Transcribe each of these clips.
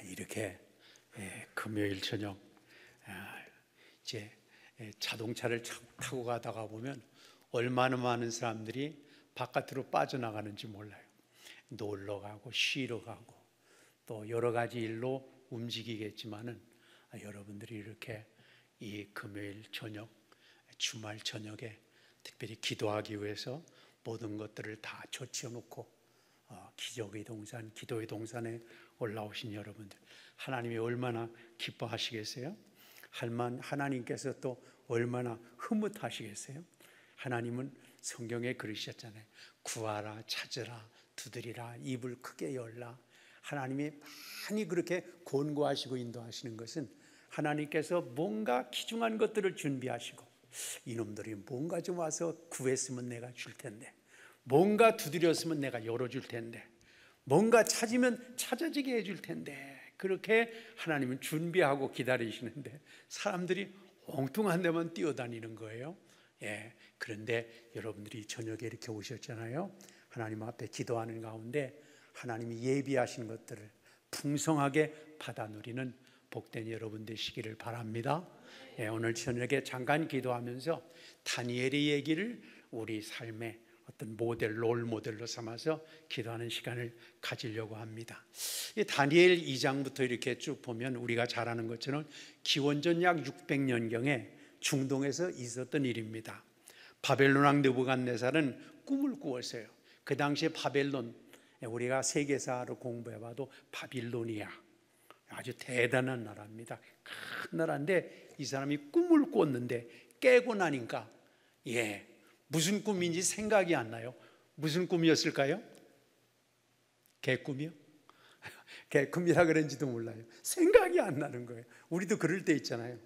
이렇게 금요일 저녁 이제 자동차를 타고 가다가 보면 얼마나 많은 사람들이 바깥으로 빠져나가는지 몰라요. 놀러 가고 쉬러 가고 또 여러 가지 일로 움직이겠지만은 여러분들이 이렇게 이 금요일 저녁, 주말 저녁에 특별히 기도하기 위해서 모든 것들을 다 조치해 놓고 기적의 동산, 기도의 동산에 올라오신 여러분들, 하나님이 얼마나 기뻐하시겠어요? 하나님께서 또 얼마나 흐뭇하시겠어요? 하나님은 성경에 그러셨잖아요. 구하라, 찾으라, 두드리라, 입을 크게 열라. 하나님이 많이 그렇게 권고하시고 인도하시는 것은 하나님께서 뭔가 귀중한 것들을 준비하시고, 이놈들이 뭔가 좀 와서 구했으면 내가 줄 텐데, 뭔가 두드렸으면 내가 열어줄 텐데, 뭔가 찾으면 찾아지게 해줄 텐데, 그렇게 하나님은 준비하고 기다리시는데 사람들이 엉뚱한 데만 뛰어다니는 거예요. 그런데 여러분들이 저녁에 이렇게 오셨잖아요. 하나님 앞에 기도하는 가운데 하나님이 예비하신 것들을 풍성하게 받아 누리는 복된 여러분 되시기를 바랍니다. 오늘 저녁에 잠깐 기도하면서 다니엘의 얘기를 우리 삶의 어떤 롤 모델로 삼아서 기도하는 시간을 가지려고 합니다. 이 다니엘 2장부터 이렇게 쭉 보면 우리가 잘 아는 것처럼 기원전 약 600년경에 중동에서 있었던 일입니다. 바벨론 왕 느부갓네살은 꿈을 꾸었어요. 그 당시에 바벨론, 우리가 세계사로 공부해봐도 바빌로니아, 아주 대단한 나라입니다. 큰 나라인데 이 사람이 꿈을 꿨는데 깨고 나니까 무슨 꿈인지 생각이 안 나요. 무슨 꿈이었을까요? 개꿈이요? 개꿈이라 그런지도 몰라요. 생각이 안 나는 거예요. 우리도 그럴 때 있잖아요.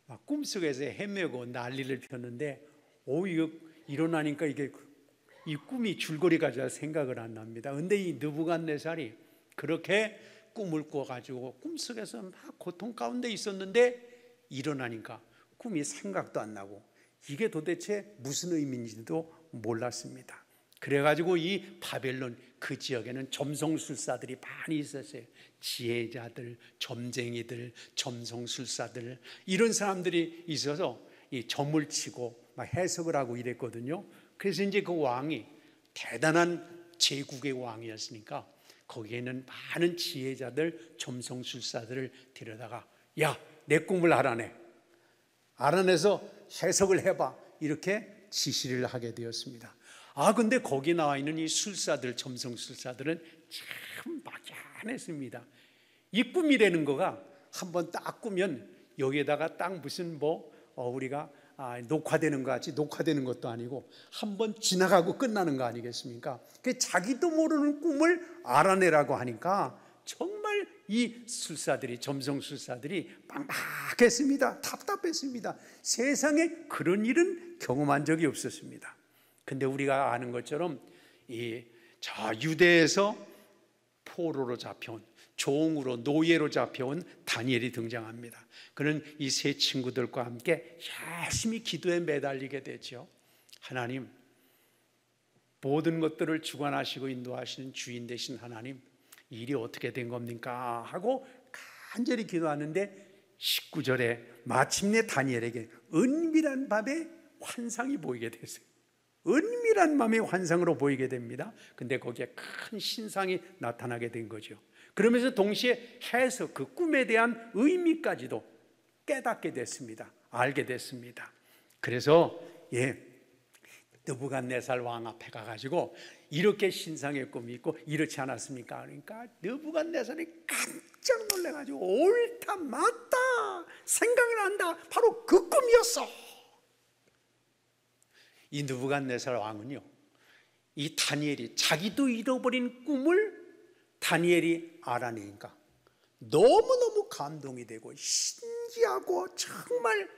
막 꿈속에서 헤매고 난리를 폈는데 이거 일어나니까 이 꿈이 줄거리가 잘 생각을 안 납니다. 근데 이 느부갓네살이 그렇게 꿈을 꿔가지고 꿈속에서 막 고통 가운데 있었는데 일어나니까 꿈이 생각도 안 나고 이게 도대체 무슨 의미인지도 몰랐습니다. 그래가지고 이 바벨론 그 지역에는 점성술사들이 많이 있었어요. 지혜자들, 점쟁이들, 점성술사들, 이런 사람들이 있어서 이 점을 치고 막 해석을 하고 이랬거든요. 그래서 이제 그 왕이 대단한 제국의 왕이었으니까 거기에는 많은 지혜자들, 점성술사들을 데려다가 내 꿈을 알아내서 해석을 해봐, 이렇게 지시를 하게 되었습니다. 근데 거기 나와 있는 이 술사들, 점성술사들은 참 막연했습니다. 이 꿈이라는 거가 한번 딱 꾸면 여기에다가 딱 무슨 우리가 녹화되는 것 같이 녹화되는 것도 아니고 한번 지나가고 끝나는 거 아니겠습니까? 자기도 모르는 꿈을 알아내라고 하니까 정말 이 술사들이, 점성술사들이 막막했습니다. 답답했습니다. 세상에 그런 일은 경험한 적이 없었습니다. 근데 우리가 아는 것처럼 저 유대에서 포로로 잡혀온, 종으로, 노예로 잡혀온 다니엘이 등장합니다. 그는 이 세 친구들과 함께 열심히 기도에 매달리게 되죠. 하나님, 모든 것들을 주관하시고 인도하시는 주인 되신 하나님, 일이 어떻게 된 겁니까? 하고 간절히 기도하는데 19절에 마침내 다니엘에게 은밀한 밤에 환상이 보이게 됐어요. 은밀한 밤의 환상으로 보이게 됩니다. 근데 거기에 큰 신상이 나타나게 된 거죠. 그러면서 동시에 해석, 그 꿈에 대한 의미까지도 깨닫게 됐습니다. 알게 됐습니다. 그래서 느부갓네살 왕 앞에 가가지고 이렇게 신상의 꿈이 있고 이렇지 않았습니까? 그러니까 느부갓네살이 깜짝 놀라가지고 옳다, 맞다, 생각이 난다, 바로 그 꿈이었어. 이 느부갓네살 왕은요, 이 다니엘이 자기도 잃어버린 꿈을 다니엘이 알아내니까 너무너무 감동이 되고 신기하고 정말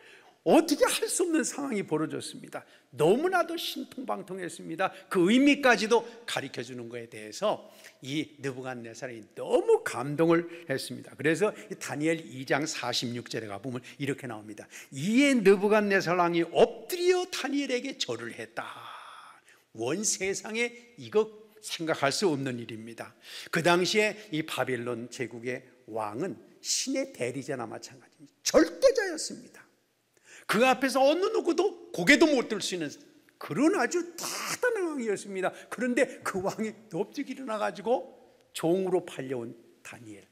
어떻게 할 수 없는 상황이 벌어졌습니다. 너무나도 신통방통했습니다. 그 의미까지도 가르쳐주는 것에 대해서 이 느부갓네살이 너무 감동을 했습니다. 그래서 다니엘 2장 46절에 가보면 이렇게 나옵니다. 이에 느부갓네살 왕이 엎드려 다니엘에게 절을 했다. 원 세상에 이거 생각할 수 없는 일입니다. 그 당시에 이 바벨론 제국의 왕은 신의 대리자나 마찬가지입니다. 절대자였습니다. 그 앞에서 어느 누구도 고개도 못 들 수 있는 그런 아주 대단한 왕이었습니다. 그런데 그 왕이 넙죽 일어나가지고 종으로 팔려온 다니엘,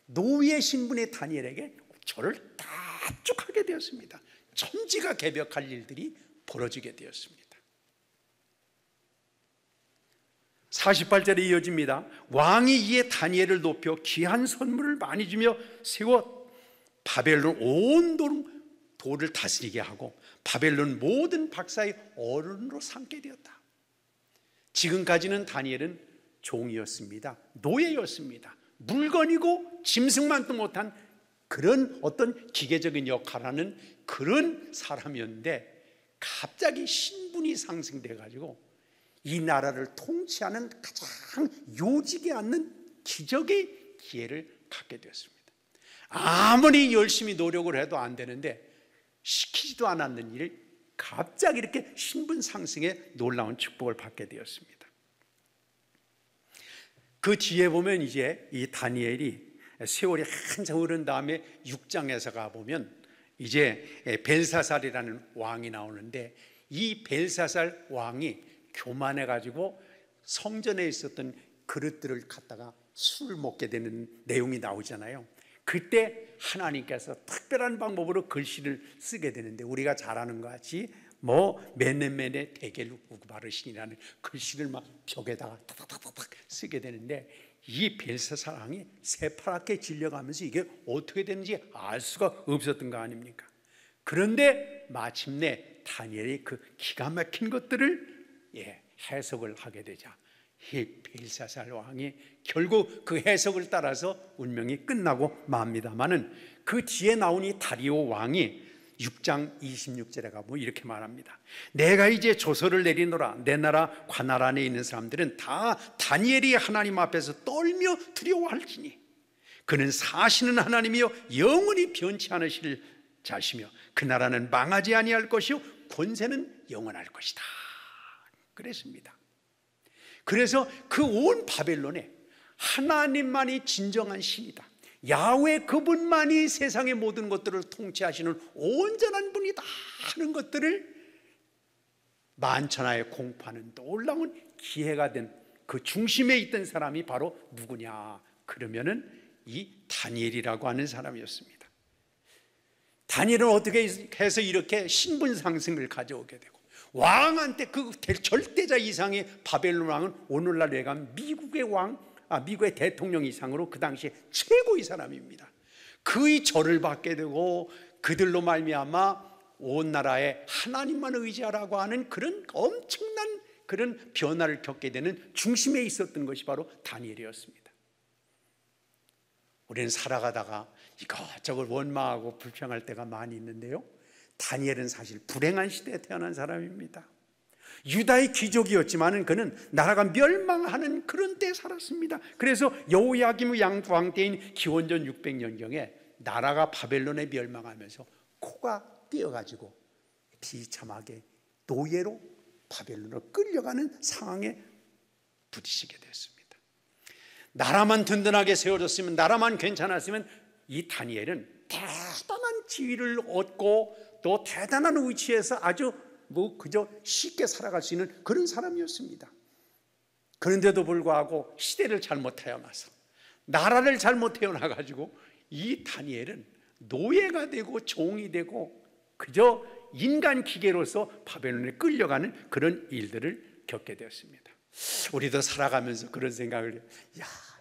노예 신분의 다니엘에게 절을 답죽하게 되었습니다. 천지가 개벽할 일들이 벌어지게 되었습니다. 48절에 이어집니다. 왕이 이에 다니엘을 높여 귀한 선물을 많이 주며 세워 바벨론 온 도를 다스리게 하고 바벨론 모든 박사의 어른으로 삼게 되었다. 지금까지는 다니엘은 종이었습니다. 노예였습니다. 물건이고 짐승만도 못한 그런 어떤 기계적인 역할을 하는 그런 사람이었는데 갑자기 신분이 상승돼 가지고 이 나라를 통치하는 가장 요직에 앉는 기적의 기회를 갖게 되었습니다. 아무리 열심히 노력을 해도 안 되는데 시키지도 않았는 일을 갑자기 이렇게 신분 상승에 놀라운 축복을 받게 되었습니다. 그 뒤에 보면 이제 이 다니엘이 세월이 한참 흐른 다음에 6장에서 가보면 이제 벨사살이라는 왕이 나오는데 이 벨사살 왕이 교만해 가지고 성전에 있었던 그릇들을 갖다가 술을 먹게 되는 내용이 나오잖아요. 그때 하나님께서 특별한 방법으로 글씨를 쓰게 되는데 우리가 잘 아는 것 같이 메네메네 데겔 우바르신이라는 글씨를 막 벽에다가 탁탁탁탁 쓰게 되는데 이 벨사살 왕이 새파랗게 질려가면서 이게 어떻게 되는지 알 수가 없었던 거 아닙니까? 그런데 마침내 다니엘이 그 기가 막힌 것들을 해석을 하게 되자 이 벨사살 왕이 결국 그 해석을 따라서 운명이 끝나고 맙니다만은 그 뒤에 나온 이 다리오 왕이 6장 26절에 가보면 이렇게 말합니다. 내가 이제 조서를 내리노라. 내 나라 관할 안에 있는 사람들은 다 다니엘이 하나님 앞에서 떨며 두려워할지니 그는 사시는 하나님이여 영원히 변치 않으실 자시며 그 나라는 망하지 아니할 것이요 권세는 영원할 것이다. 그랬습니다. 그래서 그 온 바벨론에 하나님만이 진정한 신이다. 야훼 그분만이 세상의 모든 것들을 통치하시는 온전한 분이다 하는 것들을 만천하에 공포하는 놀라운 기회가 된 그 중심에 있던 사람이 바로 누구냐? 그러면은 이 다니엘이라고 하는 사람이었습니다. 다니엘은 어떻게 해서 이렇게 신분 상승을 가져오게 되고 왕한테 그 절대자 이상의 바벨론 왕은 오늘날 얘기하면 미국의 미국의 대통령 이상으로 그 당시에 최고의 사람입니다. 그의 절을 받게 되고 그들로 말미암아 온 나라에 하나님만 의지하라고 하는 그런 엄청난 그런 변화를 겪게 되는 중심에 있었던 것이 바로 다니엘이었습니다. 우리는 살아가다가 이것저것 원망하고 불평할 때가 많이 있는데요, 다니엘은 사실 불행한 시대에 태어난 사람입니다. 유다의 귀족이었지만 그는 나라가 멸망하는 그런 때에 살았습니다. 그래서 여호야김 왕 때인 기원전 600년경에 나라가 바벨론에 멸망하면서 코가 뛰어가지고 비참하게 노예로 바벨론으로 끌려가는 상황에 부딪히게 됐습니다. 나라만 든든하게 세워졌으면, 나라만 괜찮았으면 이 다니엘은 대단한 지위를 얻고 또 대단한 위치에서 아주 그저 쉽게 살아갈 수 있는 그런 사람이었습니다. 그런데도 불구하고 시대를 잘못 태어나서 나라를 잘못 태어나가지고 이 다니엘은 노예가 되고 종이 되고 그저 인간 기계로서 바벨론에 끌려가는 그런 일들을 겪게 되었습니다. 우리도 살아가면서 그런 생각을 해요.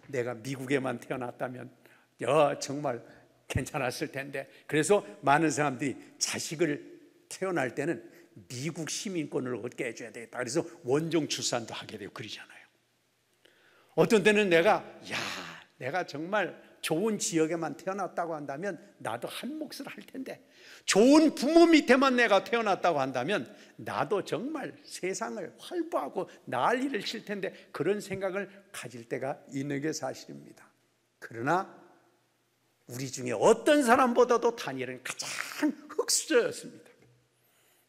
내가 미국에만 태어났다면 정말 괜찮았을 텐데. 그래서 많은 사람들이 자식을 태어날 때는 미국 시민권을 얻게 해줘야 되겠다. 그래서 원종 출산도 하게 되고 그러잖아요. 어떤 때는 내가 정말 좋은 지역에만 태어났다고 한다면 나도 한 몫을 할 텐데, 좋은 부모 밑에만 내가 태어났다고 한다면 나도 정말 세상을 활보하고 난리를 칠 텐데, 그런 생각을 가질 때가 있는 게 사실입니다. 그러나 우리 중에 어떤 사람보다도 다니엘은 가장 흙수저였습니다.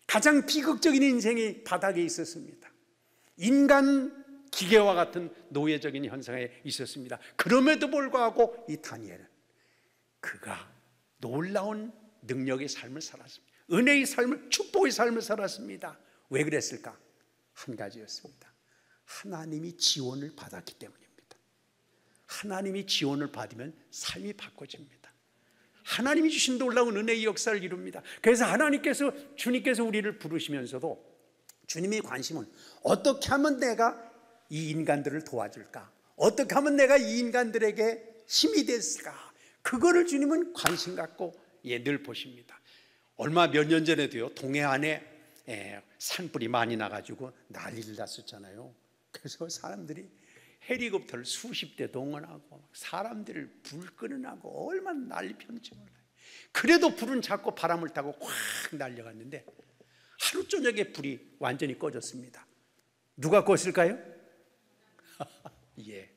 가장 비극적인 인생이 바닥에 있었습니다. 인간 기계와 같은 노예적인 현상에 있었습니다. 그럼에도 불구하고 이 다니엘은 그가 놀라운 능력의 삶을 살았습니다. 은혜의 삶을, 축복의 삶을 살았습니다. 왜 그랬을까? 한 가지였습니다. 하나님이 지원을 받았기 때문입니다. 하나님이 지원을 받으면 삶이 바꿔집니다. 하나님이 주신 놀라운 은혜의 역사를 이룹니다. 그래서 주님께서 우리를 부르시면서도 주님의 관심은 어떻게 하면 내가 이 인간들을 도와줄까? 어떻게 하면 내가 이 인간들에게 힘이 됐을까? 그거를 주님은 관심 갖고 늘 보십니다. 얼마 몇 년 전에도요, 동해안에 산불이 많이 나가지고 난리를 났었잖아요. 그래서 사람들이 헬리콥터를 수십 대 동원하고 사람들을 불 끄는하고 얼마나 난리 폈는지 몰라요. 그래도 불은 자꾸 바람을 타고 확 날려갔는데 하루 저녁에 불이 완전히 꺼졌습니다. 누가 껐을까요? 예,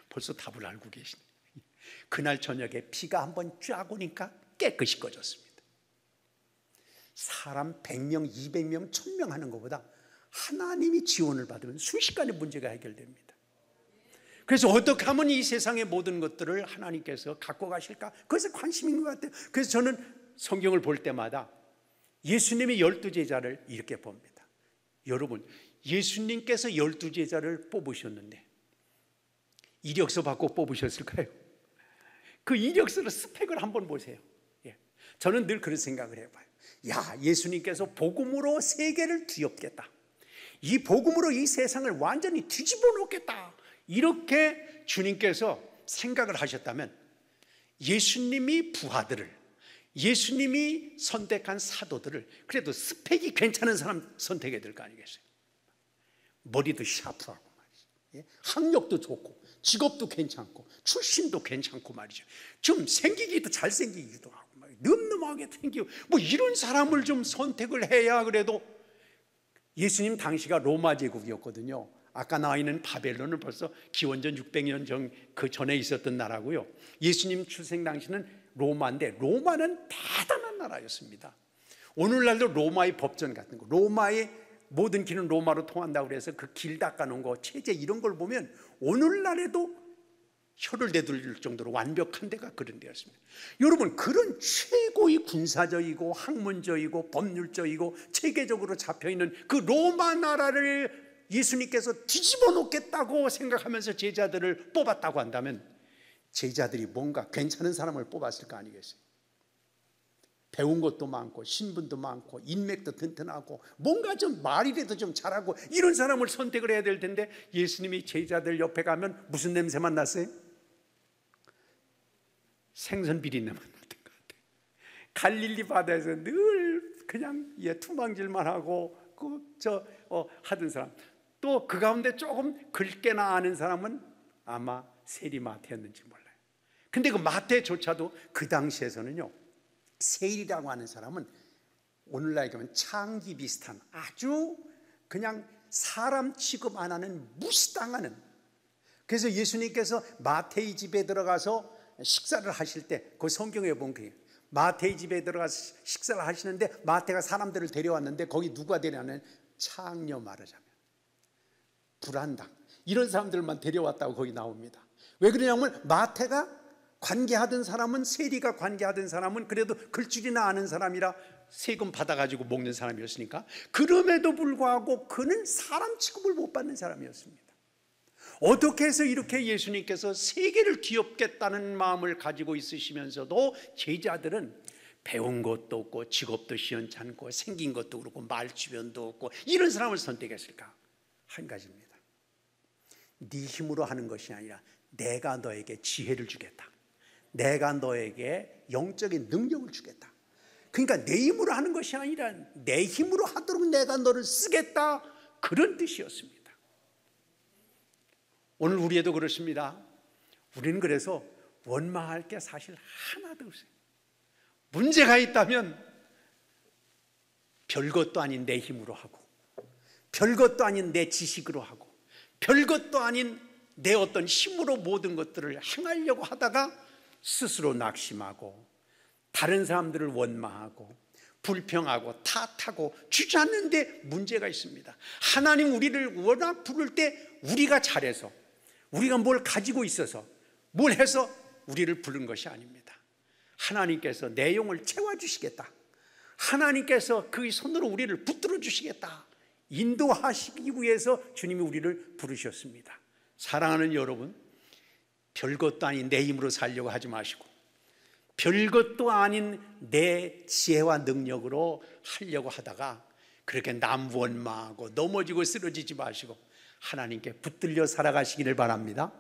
벌써 답을 알고 계시네요. 그날 저녁에 비가 한번 쫙 오니까 깨끗이 꺼졌습니다. 사람 100명, 200명, 1000명 하는 것보다 하나님이 지원을 받으면 순식간에 문제가 해결됩니다. 그래서 어떻게 하면 이 세상의 모든 것들을 하나님께서 갖고 가실까? 그것에 관심인 것 같아요. 그래서 저는 성경을 볼 때마다 예수님의 12제자를 이렇게 봅니다. 여러분, 예수님께서 12제자를 뽑으셨는데 이력서 받고 뽑으셨을까요? 그 이력서를 스펙을 한번 보세요. 저는 늘 그런 생각을 해봐요. 야, 예수님께서 복음으로 세계를 뒤엎겠다, 이 복음으로 이 세상을 완전히 뒤집어 놓겠다, 이렇게 주님께서 생각을 하셨다면 예수님이 부하들을, 예수님이 선택한 사도들을 그래도 스펙이 괜찮은 사람 선택해야 될 거 아니겠어요? 머리도 샤프하고 말이죠, 학력도 좋고 직업도 괜찮고 출신도 괜찮고 말이죠, 좀 생기기도 잘생기기도 하고 늠름하게 생기고 뭐 이런 사람을 좀 선택을 해야 그래도. 예수님 당시가 로마 제국이었거든요. 아까 나와 있는 바벨론은 벌써 기원전 600년 전 그 전에 있었던 나라고요. 예수님 출생 당시는 로마인데 로마는 대단한 나라였습니다. 오늘날도 로마의 법전 같은 거, 로마의 모든 길은 로마로 통한다고 그래서 그 길 닦아놓은 거, 체제 이런 걸 보면 오늘날에도 혀를 내둘 정도로 완벽한 데가 그런 데였습니다. 여러분, 그런 최고의 군사적이고 학문적이고 법률적이고 체계적으로 잡혀있는 그 로마 나라를 예수님께서 뒤집어 놓겠다고 생각하면서 제자들을 뽑았다고 한다면 제자들이 뭔가 괜찮은 사람을 뽑았을 거 아니겠어요? 배운 것도 많고 신분도 많고 인맥도 튼튼하고 뭔가 좀 말이라도 좀 잘하고 이런 사람을 선택을 해야 될 텐데 예수님이 제자들 옆에 가면 무슨 냄새만 났어요? 생선 비린내만 났던 것 같아요. 갈릴리 바다에서 늘 그냥 투망질만 하고 하던 사람, 또 그 가운데 조금 긁게나 아는 사람은 아마 세리마태였는지 몰라요. 근데 그 마태조차도 그 당시에서는요, 세리라고 하는 사람은 오늘날 얘기하면 창기 비슷한 아주 그냥 사람 취급 안 하는 무시당하는. 그래서 예수님께서 마태의 집에 들어가서 식사를 하실 때 그 성경에 보면 그래요. 마태의 집에 들어가서 식사를 하시는데 마태가 사람들을 데려왔는데 거기 누가 데려왔냐면 창녀 말하자면 불안당 이런 사람들만 데려왔다고 거기 나옵니다. 왜 그러냐면 마태가 관계하던 사람은, 세리가 관계하던 사람은 그래도 글줄이나 아는 사람이라 세금 받아가지고 먹는 사람이었으니까 그럼에도 불구하고 그는 사람 취급을 못 받는 사람이었습니다. 어떻게 해서 이렇게 예수님께서 세계를 뒤엎겠다는 마음을 가지고 있으시면서도 제자들은 배운 것도 없고 직업도 시원찮고 생긴 것도 그렇고 말 주변도 없고 이런 사람을 선택했을까? 한 가지입니다. 네 힘으로 하는 것이 아니라 내가 너에게 지혜를 주겠다, 내가 너에게 영적인 능력을 주겠다. 그러니까 내 힘으로 하는 것이 아니라 내 힘으로 하도록 내가 너를 쓰겠다, 그런 뜻이었습니다. 오늘 우리에도 그렇습니다. 우리는 그래서 원망할 게 사실 하나도 없어요. 문제가 있다면 별것도 아닌 내 힘으로 하고, 별것도 아닌 내 지식으로 하고, 별것도 아닌 내 어떤 힘으로 모든 것들을 행하려고 하다가 스스로 낙심하고 다른 사람들을 원망하고 불평하고 탓하고 주저앉는데 문제가 있습니다. 하나님 우리를 워낙 부를 때 우리가 잘해서, 우리가 뭘 가지고 있어서, 뭘 해서 우리를 부른 것이 아닙니다. 하나님께서 내 영을 채워주시겠다, 하나님께서 그 손으로 우리를 붙들어 주시겠다, 인도하시기 위해서 주님이 우리를 부르셨습니다. 사랑하는 여러분, 별것도 아닌 내 힘으로 살려고 하지 마시고, 별것도 아닌 내 지혜와 능력으로 하려고 하다가 그렇게 남원망하고 넘어지고 쓰러지지 마시고 하나님께 붙들려 살아가시기를 바랍니다.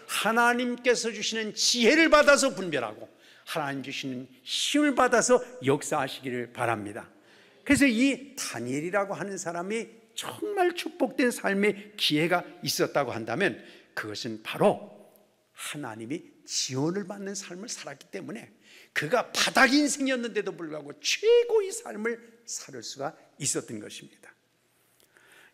하나님께서 주시는 지혜를 받아서 분별하고 하나님 주시는 힘을 받아서 역사하시기를 바랍니다. 그래서 이 다니엘이라고 하는 사람이 정말 축복된 삶의 기회가 있었다고 한다면 그것은 바로 하나님이 지원을 받는 삶을 살았기 때문에 그가 바닥 인생이었는데도 불구하고 최고의 삶을 살 수가 있었던 것입니다.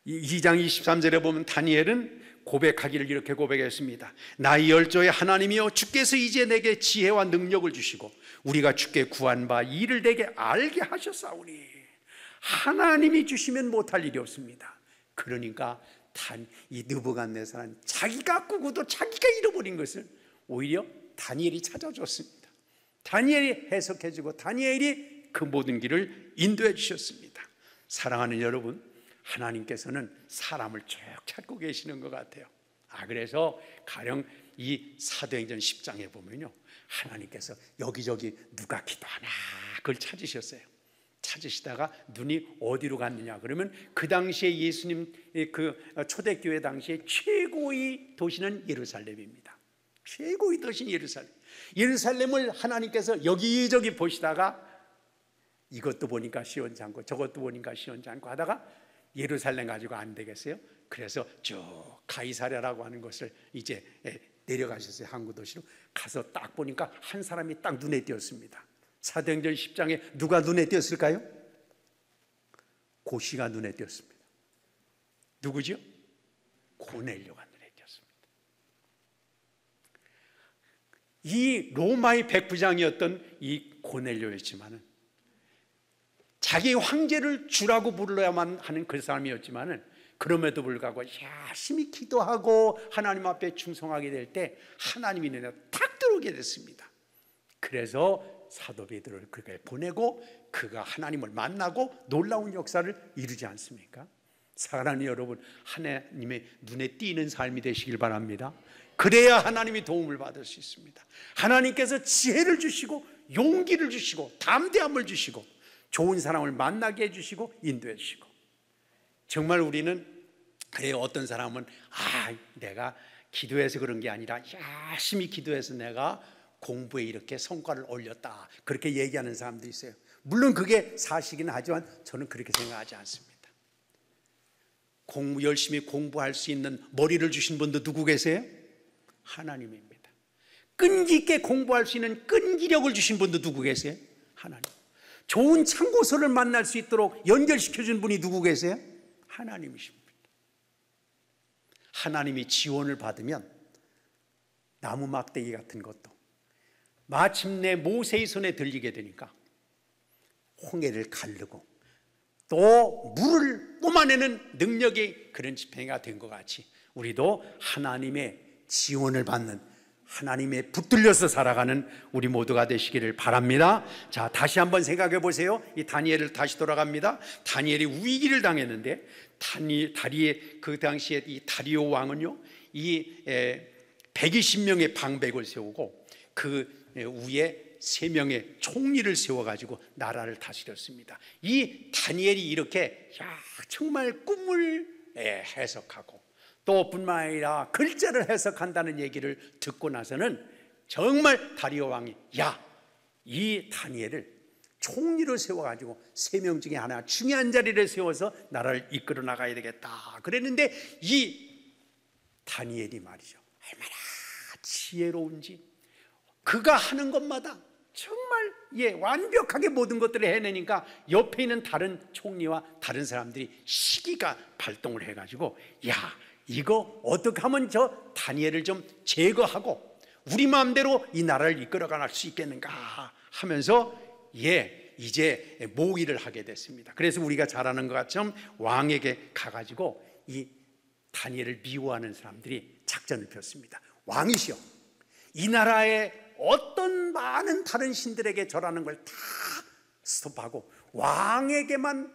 2장 23절에 보면 다니엘은 고백하기를 이렇게 고백했습니다. 나의 열조의 하나님이여, 주께서 이제 내게 지혜와 능력을 주시고 우리가 주께 구한 바 이 일을 내게 알게 하셨사오니. 하나님이 주시면 못할 일이 없습니다. 그러니까 이 느부갓네살은 자기가 꾸고도 자기가 잃어버린 것을 오히려 다니엘이 찾아줬습니다. 다니엘이 해석해주고 다니엘이 그 모든 길을 인도해 주셨습니다. 사랑하는 여러분, 하나님께서는 사람을 쭉 찾고 계시는 것 같아요. 그래서 가령 이 사도행전 10장에 보면요, 하나님께서 여기저기 누가 기도하나 그걸 찾으셨어요. 찾으시다가 눈이 어디로 갔느냐 그러면 그 당시에 예수님 그 초대교회 당시에 최고의 도시는 예루살렘입니다. 최고의 도시는 예루살렘. 예루살렘을 하나님께서 여기저기 보시다가 이것도 보니까 시원찮고 저것도 보니까 시원찮고 하다가 예루살렘 가지고 안 되겠어요? 그래서 쭉 가이사랴라고 하는 것을 이제 내려가셨어요. 항구 도시로 가서 딱 보니까 한 사람이 딱 눈에 띄었습니다. 사도행전 10장에 누가 눈에 띄었을까요? 고시가 눈에 띄었습니다. 누구죠? 고넬료가 눈에 띄었습니다. 이 로마의 백부장이었던 이 고넬료였지만은 자기 황제를 주라고 불러야만 하는 그 사람이었지만은 그럼에도 불구하고 열심히 기도하고 하나님 앞에 충성하게 될 때 하나님이 눈에 탁 들어오게 됐습니다. 그래서 사도 베드로를 그렇게 보내고 그가 하나님을 만나고 놀라운 역사를 이루지 않습니까? 사랑하는 여러분, 하나님의 눈에 띄는 삶이 되시길 바랍니다. 그래야 하나님이 도움을 받을 수 있습니다. 하나님께서 지혜를 주시고 용기를 주시고 담대함을 주시고 좋은 사람을 만나게 해주시고 인도해 주시고, 정말 우리는 어떤 사람은 내가 기도해서 그런 게 아니라 열심히 기도해서 내가 공부에 이렇게 성과를 올렸다 그렇게 얘기하는 사람도 있어요. 물론 그게 사실이긴 하지만 저는 그렇게 생각하지 않습니다. 열심히 공부할 수 있는 머리를 주신 분도 누구 계세요? 하나님입니다. 끈기 있게 공부할 수 있는 끈기력을 주신 분도 누구 계세요? 하나님. 좋은 참고서를 만날 수 있도록 연결시켜준 분이 누구 계세요? 하나님이십니다. 하나님이 지원을 받으면 나무 막대기 같은 것도 마침내 모세의 손에 들리게 되니까 홍해를 가르고 또 물을 뿜어내는 능력이 그런 집행이 된 것 같이 우리도 하나님의 지원을 받는, 하나님의 붙들려서 살아가는 우리 모두가 되시기를 바랍니다. 자, 다시 한번 생각해 보세요. 이 다니엘을 다시 돌아갑니다. 다니엘이 위기를 당했는데 그 당시에 이 다리오 왕은요, 이 120명의 방백을 세우고 그 위에 3명의 총리를 세워가지고 나라를 다스렸습니다. 이 다니엘이 이렇게 정말 꿈을 해석하고 또 뿐만 아니라 글자를 해석한다는 얘기를 듣고 나서는 정말 다리오 왕이 이 다니엘을 총리로 세워가지고 3명 중에 하나 중요한 자리를 세워서 나라를 이끌어 나가야 되겠다 그랬는데, 이 다니엘이 말이죠, 얼마나 지혜로운지 그가 하는 것마다 정말 완벽하게 모든 것들을 해내니까 옆에 있는 다른 총리와 다른 사람들이 시기가 발동을 해가지고 이거 어떻게 하면 저 다니엘을 좀 제거하고 우리 마음대로 이 나라를 이끌어갈 수 있겠는가 하면서 이제 모의를 하게 됐습니다. 그래서 우리가 잘 아는 것처럼 왕에게 가가지고 이 다니엘을 미워하는 사람들이 작전을 폈습니다. 왕이시여, 이 나라의 어떤 많은 다른 신들에게 절하는 걸 다 스톱하고 왕에게만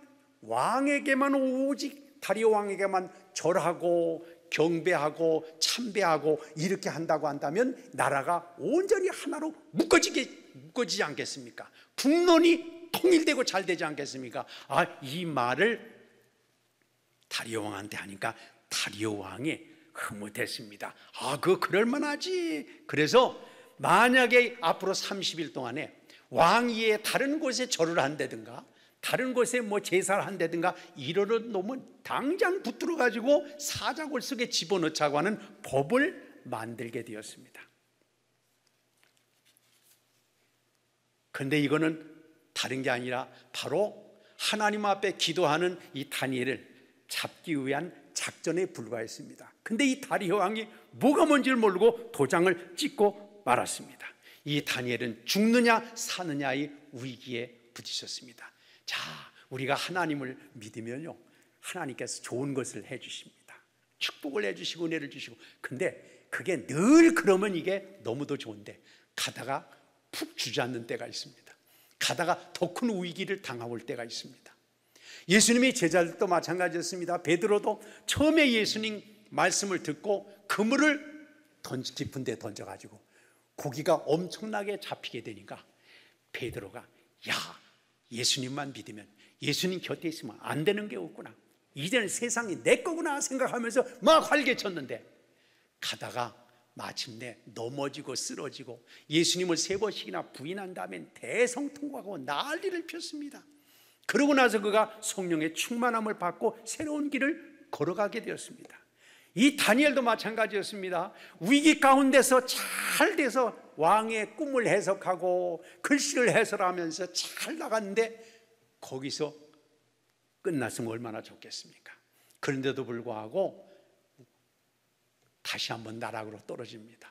오직 다리오 왕에게만 절하고 경배하고 참배하고 이렇게 한다고 한다면 나라가 온전히 하나로 묶어지지 않겠습니까? 국론이 통일되고 잘 되지 않겠습니까? 이 말을 다리오 왕한테 하니까 다리오 왕이 흐뭇했습니다. 그거 그럴만하지. 그래서 만약에 앞으로 30일 동안에 왕위에 다른 곳에 절을 한다든가 다른 곳에 뭐 제사를 한다든가 이러는 놈은 당장 붙들어 가지고 사자골 속에 집어넣자고 하는 법을 만들게 되었습니다. 그런데 이거는 다른 게 아니라 바로 하나님 앞에 기도하는 이 다니엘을 잡기 위한 작전에 불과했습니다. 근데 이 다리오 왕이 뭐가 뭔지를 모르고 도장을 찍고 말았습니다. 이 다니엘은 죽느냐 사느냐의 위기에 부딪혔습니다. 자, 우리가 하나님을 믿으면요, 하나님께서 좋은 것을 해주십니다. 축복을 해주시고 은혜를 주시고. 근데 그게 늘 그러면 이게 너무도 좋은데 가다가 푹 주저앉는 때가 있습니다. 가다가 더 큰 위기를 당할 때가 있습니다. 예수님의 제자들도 마찬가지였습니다. 베드로도 처음에 예수님 말씀을 듣고 그물을 깊은 데 던져가지고 고기가 엄청나게 잡히게 되니까 베드로가 예수님만 믿으면, 예수님 곁에 있으면 안 되는 게 없구나, 이제는 세상이 내 거구나 생각하면서 막 활개쳤는데 가다가 마침내 넘어지고 쓰러지고 예수님을 3번씩이나 부인한 다음에 대성통곡하고 난리를 폈습니다. 그러고 나서 그가 성령의 충만함을 받고 새로운 길을 걸어가게 되었습니다. 이 다니엘도 마찬가지였습니다. 위기 가운데서 잘 돼서 왕의 꿈을 해석하고 글씨를 해설하면서 잘 나갔는데 거기서 끝났으면 얼마나 좋겠습니까? 그런데도 불구하고 다시 한번 나락으로 떨어집니다.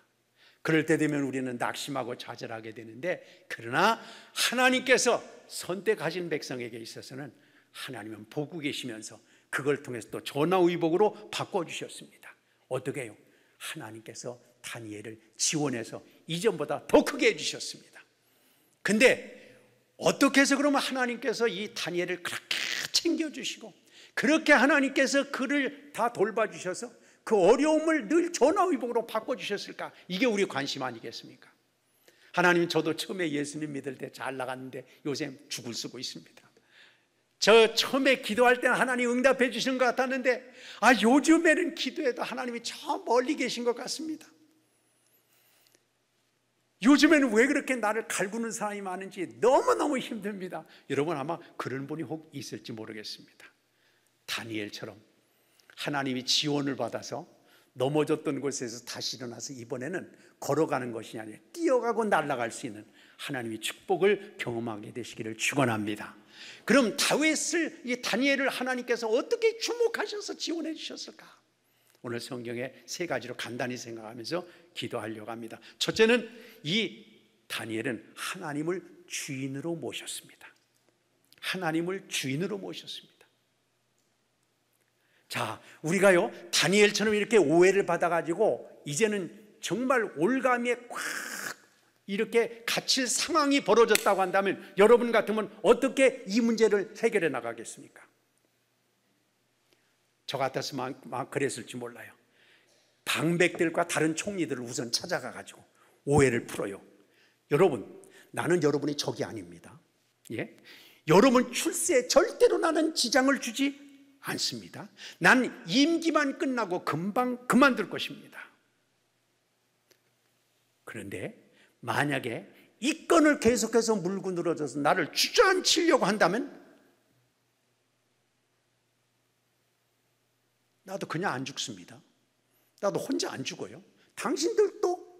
그럴 때 되면 우리는 낙심하고 좌절하게 되는데, 그러나 하나님께서 선택하신 백성에게 있어서는 하나님은 보고 계시면서 그걸 통해서 또 전화위복으로 바꿔주셨습니다. 어떻게 해요? 하나님께서 다니엘을 지원해서 이전보다 더 크게 해주셨습니다. 근데 어떻게 해서 그러면 하나님께서 이 다니엘을 그렇게 챙겨주시고 그렇게 하나님께서 그를 다 돌봐주셔서 그 어려움을 늘 전화위복으로 바꿔주셨을까? 이게 우리 관심 아니겠습니까? 하나님, 저도 처음에 예수님 믿을 때 잘 나갔는데 요새 죽을 쓰고 있습니다. 저 처음에 기도할 때는 하나님 응답해 주시는 것 같았는데 요즘에는 기도해도 하나님이 저 멀리 계신 것 같습니다. 요즘에는 왜 그렇게 나를 갈구는 사람이 많은지 너무너무 힘듭니다. 여러분, 아마 그런 분이 혹 있을지 모르겠습니다. 다니엘처럼 하나님이 지원을 받아서 넘어졌던 곳에서 다시 일어나서 이번에는 걸어가는 것이 아니라 뛰어가고 날아갈 수 있는 하나님의 축복을 경험하게 되시기를 축원합니다. 그럼 다윗을, 이 다니엘을 하나님께서 어떻게 주목하셔서 지원해 주셨을까? 오늘 성경에 3가지로 간단히 생각하면서 기도하려고 합니다. 첫째는 이 다니엘은 하나님을 주인으로 모셨습니다. 하나님을 주인으로 모셨습니다. 자, 우리가요 다니엘처럼 이렇게 오해를 받아가지고 이제는 정말 올가미에 꽉 이렇게 갇힐 상황이 벌어졌다고 한다면 여러분 같으면 어떻게 이 문제를 해결해 나가겠습니까? 저 같았으면 막 그랬을지 몰라요. 방백들과 다른 총리들을 우선 찾아가가지고 오해를 풀어요. 여러분, 나는 여러분의 적이 아닙니다. 예? 여러분 출세에 절대로 나는 지장을 주지 않습니다. 난 임기만 끝나고 금방 그만둘 것입니다. 그런데 만약에 이 건을 계속해서 물고 늘어져서 나를 주저앉히려고 한다면 나도 그냥 안 죽습니다. 나도 혼자 안 죽어요. 당신들도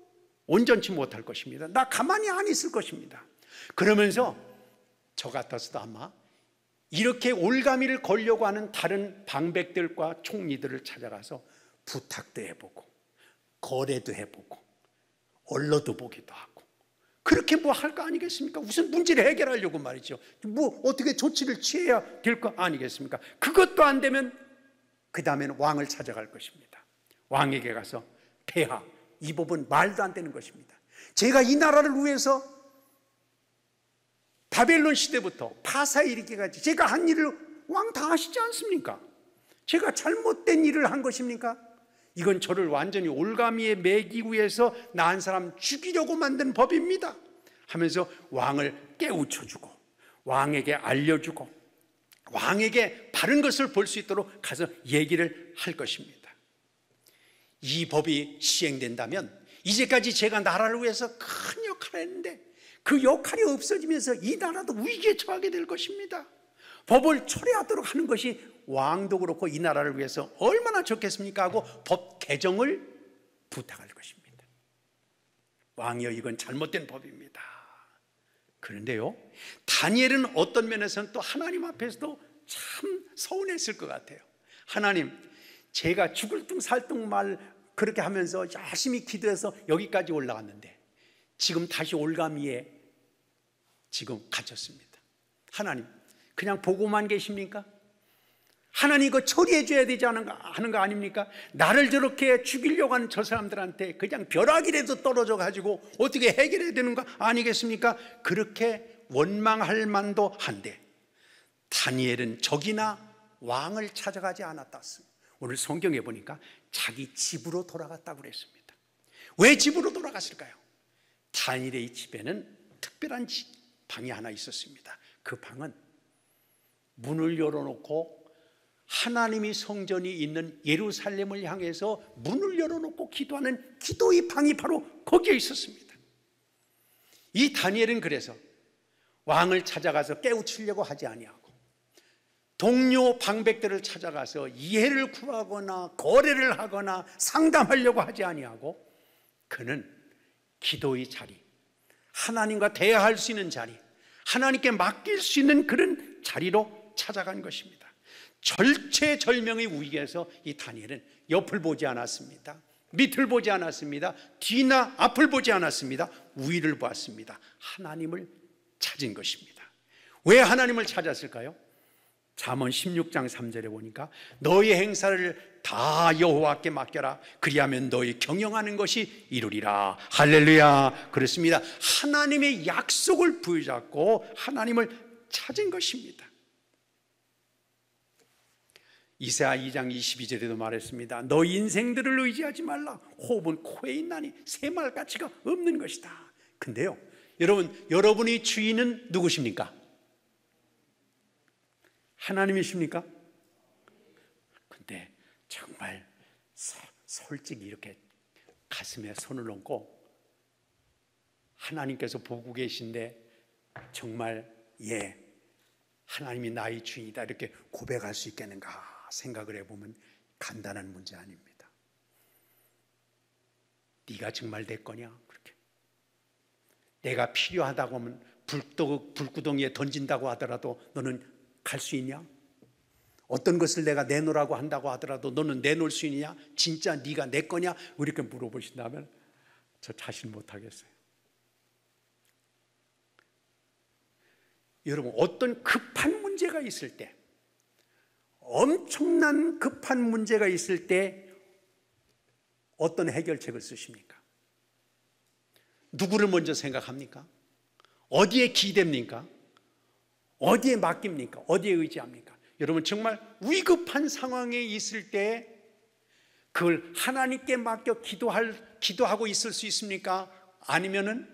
온전치 못할 것입니다. 나 가만히 안 있을 것입니다. 그러면서 저 같아서도 아마 이렇게 올가미를 걸려고 하는 다른 방백들과 총리들을 찾아가서 부탁도 해보고 거래도 해보고 얼러도 보기도 하고 그렇게 뭐 할 거 아니겠습니까? 우선 문제를 해결하려고 말이죠. 뭐 어떻게 조치를 취해야 될 거 아니겠습니까? 그것도 안 되면 그 다음에는 왕을 찾아갈 것입니다. 왕에게 가서 폐하, 이 법은 말도 안 되는 것입니다. 제가 이 나라를 위해서 바벨론 시대부터 파사에 이르기까지 제가 한 일을 왕 다 아시지 않습니까? 제가 잘못된 일을 한 것입니까? 이건 저를 완전히 올가미에 매기 위해서 낳은 사람 죽이려고 만든 법입니다 하면서 왕을 깨우쳐주고 왕에게 알려주고 왕에게 바른 것을 볼 수 있도록 가서 얘기를 할 것입니다. 이 법이 시행된다면 이제까지 제가 나라를 위해서 큰 역할을 했는데 그 역할이 없어지면서 이 나라도 위기에 처하게 될 것입니다. 법을 철회하도록 하는 것이 왕도 그렇고 이 나라를 위해서 얼마나 좋겠습니까 하고 법 개정을 부탁할 것입니다. 왕이여, 이건 잘못된 법입니다. 그런데요, 다니엘은 어떤 면에서는 또 하나님 앞에서도 참 서운했을 것 같아요. 하나님, 제가 죽을 둥 살 둥 말 그렇게 하면서 열심히 기도해서 여기까지 올라갔는데 지금 다시 올가미에 지금 갇혔습니다. 하나님, 그냥 보고만 계십니까? 하나님 이거 처리해 줘야 되지 하는 거 아닙니까? 나를 저렇게 죽이려고 하는 저 사람들한테 그냥 벼락이라도 떨어져 가지고 어떻게 해결해야 되는 거 아니겠습니까? 그렇게 원망할 만도 한데 다니엘은 적이나 왕을 찾아가지 않았다. 오늘 성경에 보니까 자기 집으로 돌아갔다고 그랬습니다. 왜 집으로 돌아갔을까요? 다니엘의 집에는 특별한 방이 하나 있었습니다. 그 방은 문을 열어놓고 하나님이 성전이 있는 예루살렘을 향해서 문을 열어놓고 기도하는 기도의 방이 바로 거기에 있었습니다. 이 다니엘은 그래서 왕을 찾아가서 깨우치려고 하지 아니하고 동료 방백들을 찾아가서 이해를 구하거나 거래를 하거나 상담하려고 하지 아니하고 그는 기도의 자리, 하나님과 대화할 수 있는 자리, 하나님께 맡길 수 있는 그런 자리로 찾아간 것입니다. 절체절명의 위기에서 이 다니엘은 옆을 보지 않았습니다. 밑을 보지 않았습니다. 뒤나 앞을 보지 않았습니다. 위를 보았습니다. 하나님을 찾은 것입니다. 왜 하나님을 찾았을까요? 잠언 16장 3절에 보니까 너희 행사를 다 여호와께 맡겨라. 그리하면 너희 경영하는 것이 이루리라. 할렐루야. 그렇습니다. 하나님의 약속을 부여잡고 하나님을 찾은 것입니다. 이사야 2장 22절에도 말했습니다. 너 인생들을 의지하지 말라. 호흡은 코에 있나니 새말 가치가 없는 것이다. 근데요, 여러분의 주인은 누구십니까? 하나님이십니까? 근데 정말 솔직히 이렇게 가슴에 손을 얹고 하나님께서 보고 계신데 정말 하나님이 나의 주인이다 이렇게 고백할 수 있겠는가 생각을 해보면 간단한 문제 아닙니다. 네가 정말 내 거냐? 그렇게 내가 필요하다고 하면 불구덩이에 던진다고 하더라도 너는 갈 수 있냐? 어떤 것을 내가 내놓으라고 한다고 하더라도 너는 내놓을 수 있냐? 진짜 네가 내 거냐? 이렇게 물어보신다면 저 자신 못하겠어요. 여러분, 어떤 급한 문제가 있을 때, 엄청난 급한 문제가 있을 때 어떤 해결책을 쓰십니까? 누구를 먼저 생각합니까? 어디에 기댑니까? 어디에 맡깁니까? 어디에 의지합니까? 여러분, 정말 위급한 상황에 있을 때 그걸 하나님께 맡겨 기도하고 있을 수 있습니까? 아니면은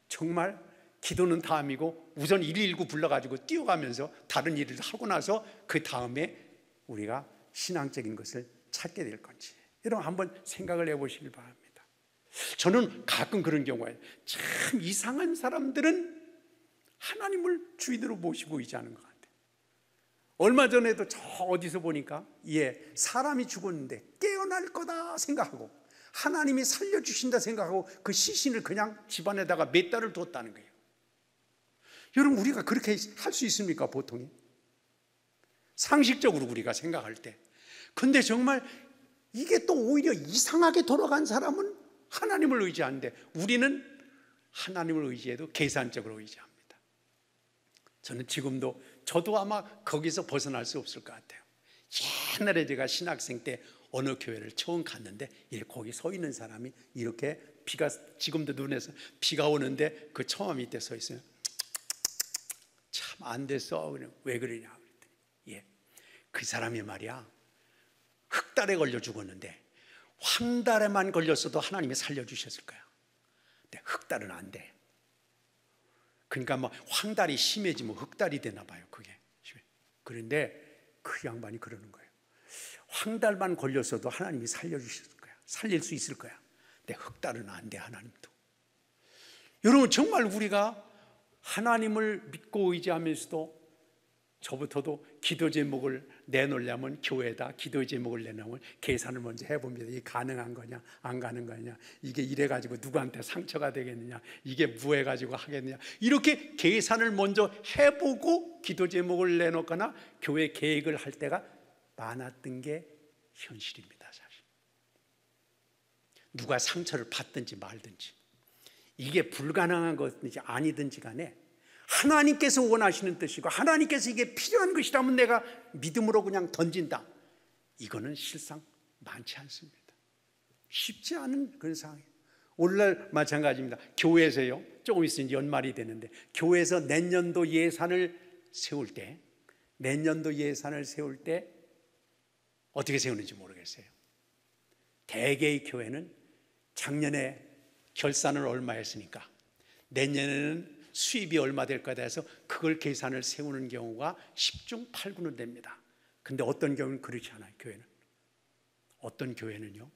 정말 기도는 다음이고 우선 119 불러가지고 뛰어가면서 다른 일을 하고 나서 그 다음에 우리가 신앙적인 것을 찾게 될 건지 여러분 한번 생각을 해보시길 바랍니다. 저는 가끔 그런 경우에 참 이상한 사람들은 하나님을 주인으로 모시고 있지 않은 것 같아요. 얼마 전에도 저 어디서 보니까 사람이 죽었는데 깨어날 거다 생각하고 하나님이 살려주신다 생각하고 그 시신을 그냥 집안에다가 몇 달을 뒀다는 거예요. 여러분, 우리가 그렇게 할 수 있습니까? 보통이 상식적으로 우리가 생각할 때. 근데 정말 이게 또 오히려 이상하게 돌아간 사람은 하나님을 의지하는데 우리는 하나님을 의지해도 계산적으로 의지합니다. 저는 지금도 저도 아마 거기서 벗어날 수 없을 것 같아요. 옛날에 제가 신학생 때 어느 교회를 처음 갔는데 거기 서 있는 사람이 이렇게 비가 지금도 눈에서 비가 오는데 그 처마 밑에 서 있어요. 참 안 됐어. 왜 그러냐 그랬더니 그 사람이 말이야 흑달에 걸려 죽었는데 황달에만 걸렸어도 하나님이 살려주셨을 거야. 근데 흑달은 안 돼. 그러니까 뭐 황달이 심해지면 흑달이 되나 봐요. 그게. 그런데 그 양반이 그러는 거예요. 황달만 걸렸어도 하나님이 살려주셨을 거야. 살릴 수 있을 거야. 근데 흑달은 안 돼, 하나님도. 여러분, 정말 우리가 하나님을 믿고 의지하면서도 저부터도 기도 제목을 내놓으려면 교회에다 기도 제목을 내놓으면 계산을 먼저 해봅니다. 이게 가능한 거냐 안 가능한 거냐, 이게 이래가지고 누구한테 상처가 되겠느냐, 이게 무해가지고 하겠느냐, 이렇게 계산을 먼저 해보고 기도 제목을 내놓거나 교회 계획을 할 때가 많았던 게 현실입니다. 사실 누가 상처를 받든지 말든지, 이게 불가능한 것인지 아니든지 간에 하나님께서 원하시는 뜻이고 하나님께서 이게 필요한 것이라면 내가 믿음으로 그냥 던진다, 이거는 실상 많지 않습니다. 쉽지 않은 그런 상황이에요. 오늘날 마찬가지입니다. 교회에서요, 조금 있으면 연말이 되는데 교회에서 내년도 예산을 세울 때 어떻게 세우는지 모르겠어요. 대개의 교회는 작년에 결산을 얼마 했으니까 내년에는 수입이 얼마 될 거다 해서 그걸 계산을 세우는 경우가 10중 8구는 됩니다. 근데 어떤 경우는 그렇지 않아요. 교회는. 어떤 교회는요,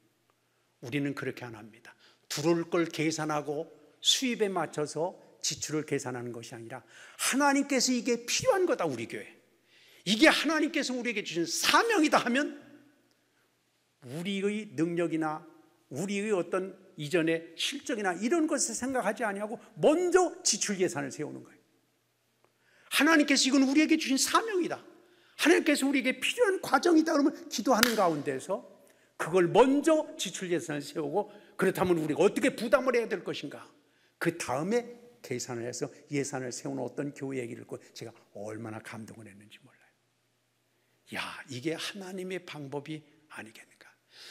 우리는 그렇게 안 합니다. 들어올 걸 계산하고 수입에 맞춰서 지출을 계산하는 것이 아니라 하나님께서 이게 필요한 거다, 우리 교회, 이게 하나님께서 우리에게 주신 사명이다 하면 우리의 능력이나 우리의 어떤 이전의 실적이나 이런 것을 생각하지 아니하고 먼저 지출 예산을 세우는 거예요. 하나님께서 이건 우리에게 주신 사명이다, 하나님께서 우리에게 필요한 과정이다 그러면 기도하는 가운데서 그걸 먼저 지출 예산을 세우고, 그렇다면 우리가 어떻게 부담을 해야 될 것인가, 그 다음에 계산을 해서 예산을 세우는 어떤 교회 얘기를 듣고 제가 얼마나 감동을 했는지 몰라요. 야, 이게 하나님의 방법이 아니겠는가.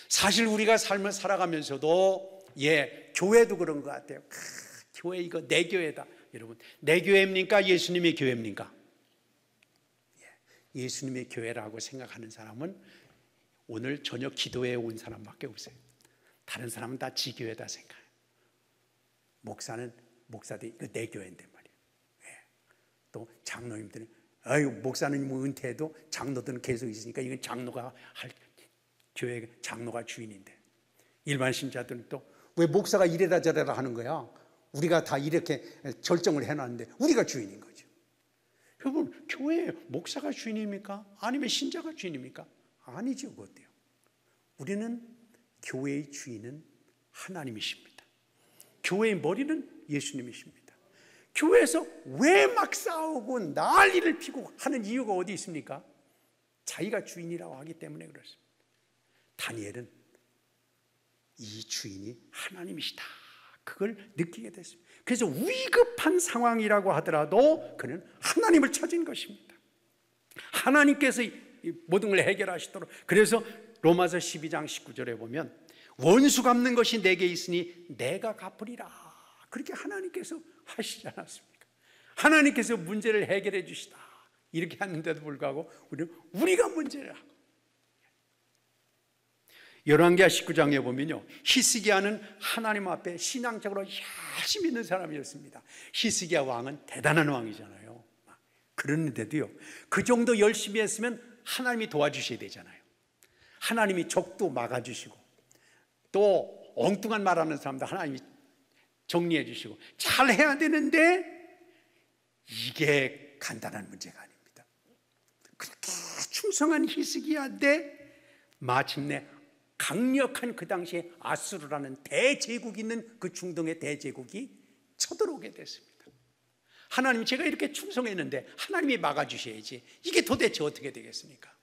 사실 우리가 삶을 살아가면서도 교회도 그런 것 같아요. 교회 이거 내 교회다. 여러분, 내 교회입니까? 예수님의 교회입니까? 예수님의 교회라고 생각하는 사람은 오늘 저녁 기도회에 온 사람밖에 없어요. 다른 사람은 다 지 교회다 생각해요. 목사들 이거 내 교회인데 말이에요. 또 장로님들은 목사님 은퇴해도 장로들은 계속 있으니까 이건 장로가 할 교회, 장로가 주인인데, 일반 신자들은 또 왜 목사가 이래라 저래라 하는 거야? 우리가 다 이렇게 결정을 해놨는데 우리가 주인인 거죠. 여러분, 교회 목사가 주인입니까? 아니면 신자가 주인입니까? 아니죠. 그것도요. 우리는 교회의 주인은 하나님이십니다. 교회의 머리는 예수님이십니다. 교회에서 왜 막 싸우고 난리를 피고 하는 이유가 어디 있습니까? 자기가 주인이라고 하기 때문에 그렇습니다. 다니엘은 이 주인이 하나님이시다, 그걸 느끼게 됐습니다. 그래서 위급한 상황이라고 하더라도 그는 하나님을 찾은 것입니다. 하나님께서 모든 걸 해결하시도록. 그래서 로마서 12장 19절에 보면 원수 갚는 것이 내게 있으니 내가 갚으리라, 그렇게 하나님께서 하시지 않았습니까? 하나님께서 문제를 해결해 주시다 이렇게 하는데도 불구하고 우리가 문제를 하고. 열왕기하 19장에 보면요, 히스기야는 하나님 앞에 신앙적으로 열심히 있는 사람이었습니다. 히스기야 왕은 대단한 왕이잖아요. 그런데도요, 그 정도 열심히 했으면 하나님이 도와주셔야 되잖아요. 하나님이 적도 막아주시고 또 엉뚱한 말하는 사람도 하나님이 정리해 주시고 잘 해야 되는데 이게 간단한 문제가 아닙니다. 그렇게 충성한 히스기야인데 마침내 강력한 그 당시에 아수르라는 대제국이 있는 그 중동의 대제국이 쳐들어오게 됐습니다. 하나님, 제가 이렇게 충성했는데 하나님이 막아주셔야지, 이게 도대체 어떻게 되겠습니까?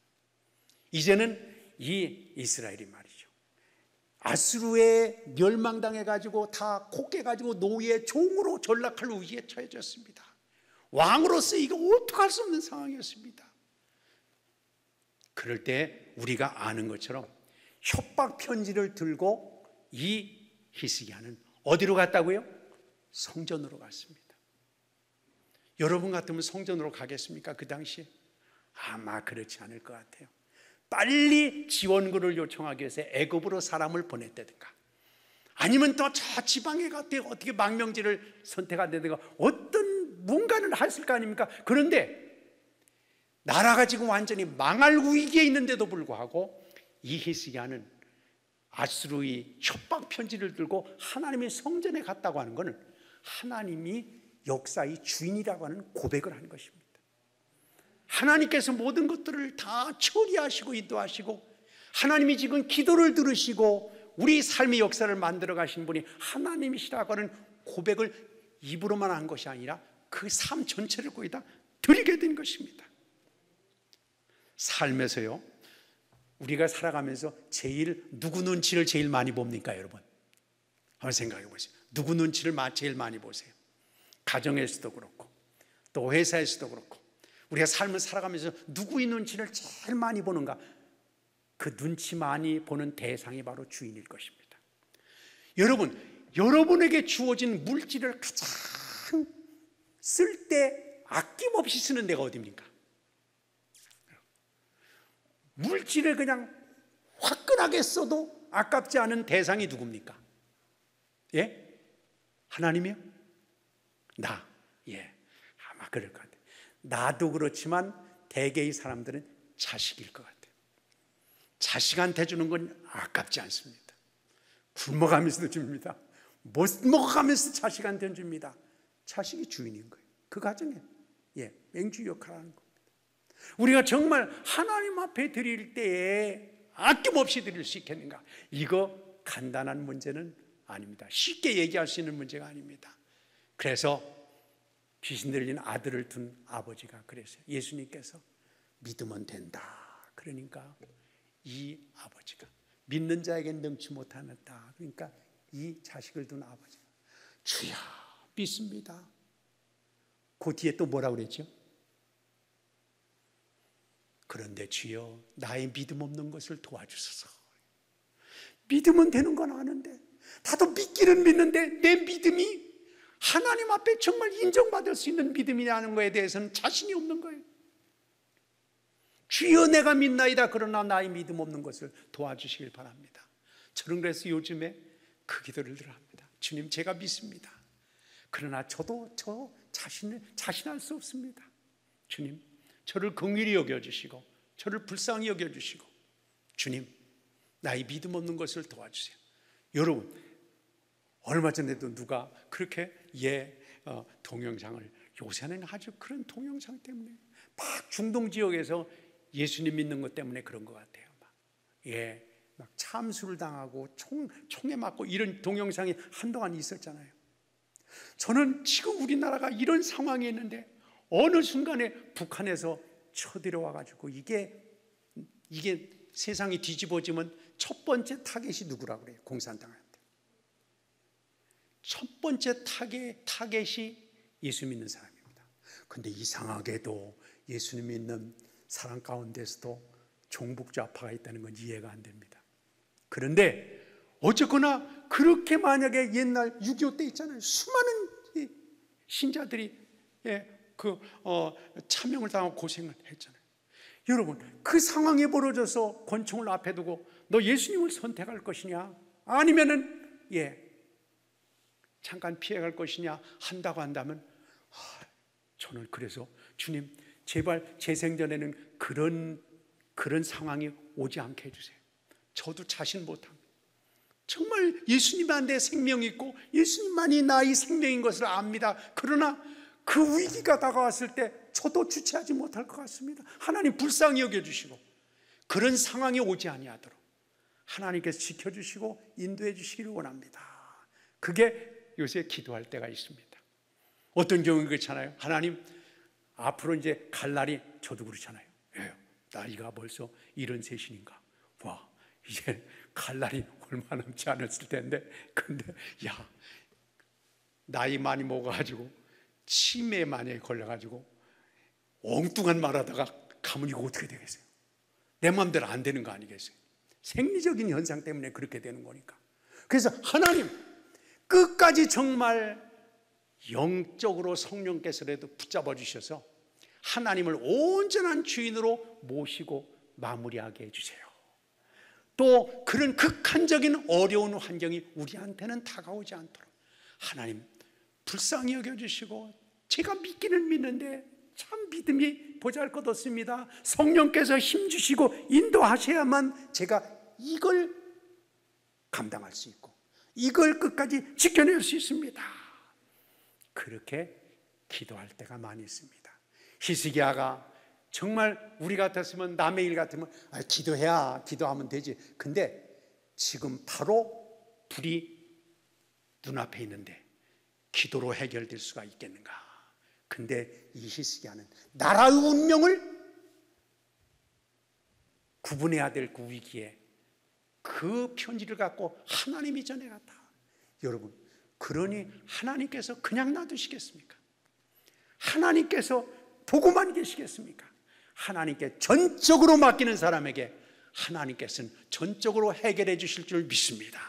이제는 이 이스라엘이 말이죠, 아수르에 멸망당해가지고 다 콧개가지고 노예의 종으로 전락할 위기에 처해졌습니다. 왕으로서 이거 어떡할 수 없는 상황이었습니다. 그럴 때 우리가 아는 것처럼 협박 편지를 들고 이 히스기야는 어디로 갔다고요? 성전으로 갔습니다. 여러분 같으면 성전으로 가겠습니까? 그 당시에? 아마 그렇지 않을 것 같아요. 빨리 지원군을 요청하기 위해서 애굽으로 사람을 보냈다든가, 아니면 또 저 지방에 갔대 어떻게 망명지를 선택한다든가, 어떤 뭔가를 했을 거 아닙니까? 그런데 나라가 지금 완전히 망할 위기에 있는데도 불구하고 이 히스기야는 아수르의 협박 편지를 들고 하나님의 성전에 갔다고 하는 것은 하나님이 역사의 주인이라고 하는 고백을 하는 것입니다. 하나님께서 모든 것들을 다 처리하시고 인도하시고, 하나님이 지금 기도를 들으시고 우리 삶의 역사를 만들어 가신 분이 하나님이시라고 하는 고백을 입으로만 한 것이 아니라 그 삶 전체를 거의 다 드리게 된 것입니다. 삶에서요, 우리가 살아가면서 제일 누구 눈치를 제일 많이 봅니까, 여러분? 한번 생각해 보세요. 누구 눈치를 제일 많이 보세요? 가정에서도 그렇고 또 회사에서도 그렇고 우리가 삶을 살아가면서 누구의 눈치를 제일 많이 보는가? 그 눈치 많이 보는 대상이 바로 주인일 것입니다. 여러분, 여러분에게 주어진 물질을 가장 쓸 때 아낌없이 쓰는 데가 어디입니까? 물질을 그냥 화끈하게 써도 아깝지 않은 대상이 누굽니까? 예? 하나님이요? 나? 예, 아마 그럴 것 같아요. 나도 그렇지만 대개의 사람들은 자식일 것 같아요. 자식한테 주는 건 아깝지 않습니다. 굶어가면서도 줍니다. 못 먹어가면서 자식한테 줍니다. 자식이 주인인 거예요. 그 가정에 맹주 역할을 하는 겁니다. 우리가 정말 하나님 앞에 드릴 때에 아낌없이 드릴 수 있겠는가? 이거 간단한 문제는 아닙니다. 쉽게 얘기할 수 있는 문제가 아닙니다. 그래서 귀신 들린 아들을 둔 아버지가 그랬어요. 예수님께서 믿으면 된다. 그러니까 이 아버지가 믿는 자에겐 능치 못하였다. 그러니까 이 자식을 둔 아버지가 주여 믿습니다. 그 뒤에 또 뭐라고 그랬죠? 그런데 주여 나의 믿음 없는 것을 도와주소서. 믿으면 되는 건 아는데, 나도 믿기는 믿는데 내 믿음이 하나님 앞에 정말 인정받을 수 있는 믿음이냐는 것에 대해서는 자신이 없는 거예요. 주여 내가 믿나이다. 그러나 나의 믿음 없는 것을 도와주시길 바랍니다. 저는 그래서 요즘에 그 기도를 합니다. 주님, 제가 믿습니다. 그러나 저도 저 자신을 자신할 수 없습니다. 주님, 저를 긍휼히 여겨주시고 저를 불쌍히 여겨주시고, 주님 나의 믿음 없는 것을 도와주세요. 여러분, 얼마 전에도 누가 그렇게 동영상을, 요새는 아주 그런 동영상 때문에 막 중동 지역에서 예수님 믿는 것 때문에 그런 것 같아요. 막 참수를 당하고 총에 맞고 이런 동영상이 한동안 있었잖아요. 저는 지금 우리나라가 이런 상황이 있는데 어느 순간에 북한에서 쳐들어와 가지고 이게 세상이 뒤집어지면 첫 번째 타겟이 누구라고 그래요? 공산당한테. 첫 번째 타겟이 예수 믿는 사람입니다. 근데 이상하게도 예수님 믿는 사람 가운데서도 종북좌파가 있다는 건 이해가 안 됩니다. 그런데 어쨌거나 그렇게 만약에 옛날 6.25 때 있잖아요. 수많은 신자들이 참형을 당하고 고생을 했잖아요. 여러분, 그 상황이 벌어져서 권총을 앞에 두고 너 예수님을 선택할 것이냐 아니면은 잠깐 피해갈 것이냐 한다고 한다면, 저는 그래서 주님 제발 제 생전에는 그런 상황이 오지 않게 해주세요. 저도 자신 못합니다. 정말 예수님한테 생명이 있고 예수님만이 나의 생명인 것을 압니다. 그러나 그 위기가 다가왔을 때 저도 주체하지 못할 것 같습니다. 하나님 불쌍히 여겨주시고 그런 상황이 오지 아니하도록 하나님께서 지켜주시고 인도해 주시기를 원합니다. 그게 요새 기도할 때가 있습니다. 어떤 경우는 그렇잖아요. 하나님, 앞으로 이제 갈 날이, 저도 그렇잖아요. 나이가 벌써 73인가. 와, 이제 갈 날이 얼마 남지 않았을 텐데, 근데 나이 많이 먹어가지고 치매에 만약에 걸려가지고 엉뚱한 말하다가 가면 이거 어떻게 되겠어요? 내 마음대로 안 되는 거 아니겠어요? 생리적인 현상 때문에 그렇게 되는 거니까. 그래서 하나님, 끝까지 정말 영적으로 성령께서라도 붙잡아 주셔서 하나님을 온전한 주인으로 모시고 마무리하게 해주세요. 또 그런 극한적인 어려운 환경이 우리한테는 다가오지 않도록 하나님 불쌍히 여겨주시고, 제가 믿기는 믿는데 참 믿음이 보잘것없습니다. 성령께서 힘주시고 인도하셔야만 제가 이걸 감당할 수 있고 이걸 끝까지 지켜낼 수 있습니다. 그렇게 기도할 때가 많이 있습니다. 히스기야가 정말 우리 같았으면, 남의 일 같으면 기도하면 되지. 근데 지금 바로 불이 눈앞에 있는데 기도로 해결될 수가 있겠는가? 근데 이 히스기야는 나라의 운명을 구분해야 될 그 위기에 그 편지를 갖고 하나님이 전해갔다. 여러분, 그러니 하나님께서 그냥 놔두시겠습니까? 하나님께서 보고만 계시겠습니까? 하나님께 전적으로 맡기는 사람에게 하나님께서는 전적으로 해결해 주실 줄 믿습니다.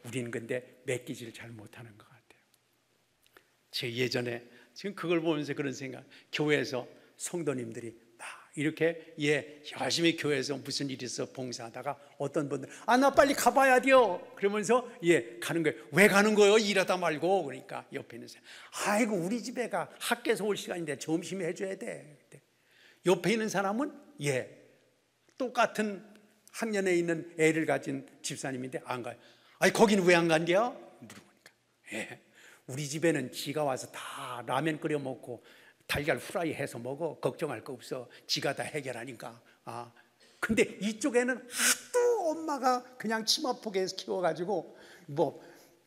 우리는 근데 맡기지를 잘 못하는 것 같아요. 제 예전에 지금 그걸 보면서 그런 생각, 교회에서 성도님들이 이렇게 열심히 교회에서 무슨 일이 있어 봉사하다가 어떤 분들 나 빨리 가봐야 돼요 그러면서 가는 거예요. 왜 가는 거예요? 일하다 말고. 그러니까 옆에 있는 사람, 아이고 우리 집에 가, 학교에서 올 시간인데 점심에 해줘야 돼. 옆에 있는 사람은 똑같은 학년에 있는 애를 가진 집사님인데 안 가요. 아니 거기는 왜 안 간대요? 물어보니까 우리 집에는 지가 와서 다 라면 끓여 먹고 달걀 후라이 해서 먹어. 걱정할 거 없어. 지가 다 해결하니까. 근데 이쪽에는 하도 엄마가 그냥 치마폭에 키워가지고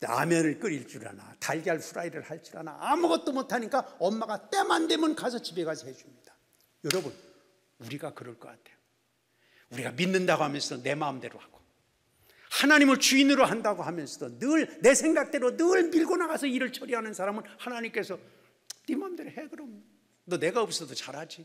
라면을 끓일 줄 아나, 달걀 후라이를 할 줄 아나, 아무것도 못하니까 엄마가 때만 되면 가서 집에 가서 해줍니다. 여러분, 우리가 그럴 것 같아요. 우리가 믿는다고 하면서 내 마음대로 하고 하나님을 주인으로 한다고 하면서도 늘 내 생각대로 늘 밀고 나가서 일을 처리하는 사람은 하나님께서 네 마음대로 해. 그럼 너 내가 없어도 잘하지.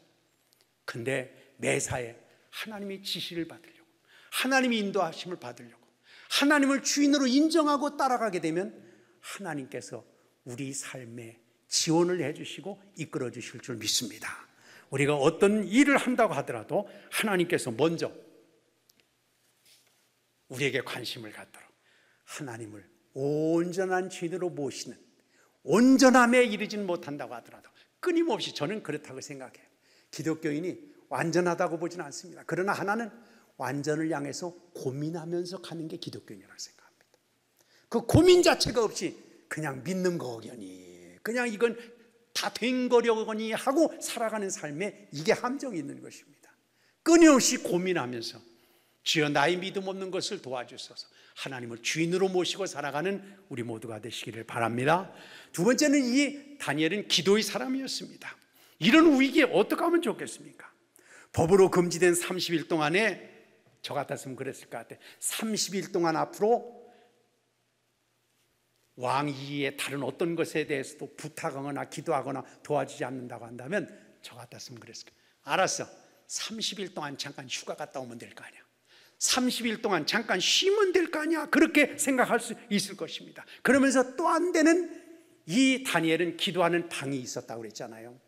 근데 매사에 하나님의 지시를 받으려고, 하나님의 인도하심을 받으려고, 하나님을 주인으로 인정하고 따라가게 되면 하나님께서 우리 삶에 지원을 해주시고 이끌어 주실 줄 믿습니다. 우리가 어떤 일을 한다고 하더라도 하나님께서 먼저 우리에게 관심을 갖도록 하나님을 온전한 주인으로 모시는, 온전함에 이르지는 못한다고 하더라도 끊임없이, 저는 그렇다고 생각해요. 기독교인이 완전하다고 보지는 않습니다. 그러나 하나는 완전을 향해서 고민하면서 가는 게 기독교인이라고 생각합니다. 그 고민 자체가 없이 그냥 믿는 거거니, 그냥 이건 다 된 거려거니 하고 살아가는 삶에 이게 함정이 있는 것입니다. 끊임없이 고민하면서 주여 나의 믿음 없는 것을 도와주소서, 하나님을 주인으로 모시고 살아가는 우리 모두가 되시기를 바랍니다. 두 번째는 이 다니엘은 기도의 사람이었습니다. 이런 위기에 어떻게 하면 좋겠습니까? 법으로 금지된 30일 동안에, 저 같았으면 그랬을 것 같아요. 30일 동안 앞으로 왕위의 다른 어떤 것에 대해서도 부탁하거나 기도하거나 도와주지 않는다고 한다면 저 같았으면 그랬을 거예요. 알았어, 30일 동안 잠깐 휴가 갔다 오면 될 거 아니야. 30일 동안 잠깐 쉬면 될 거 아니야. 그렇게 생각할 수 있을 것입니다. 그러면서 또 안 되는, 이 다니엘은 기도하는 방이 있었다고 그랬잖아요.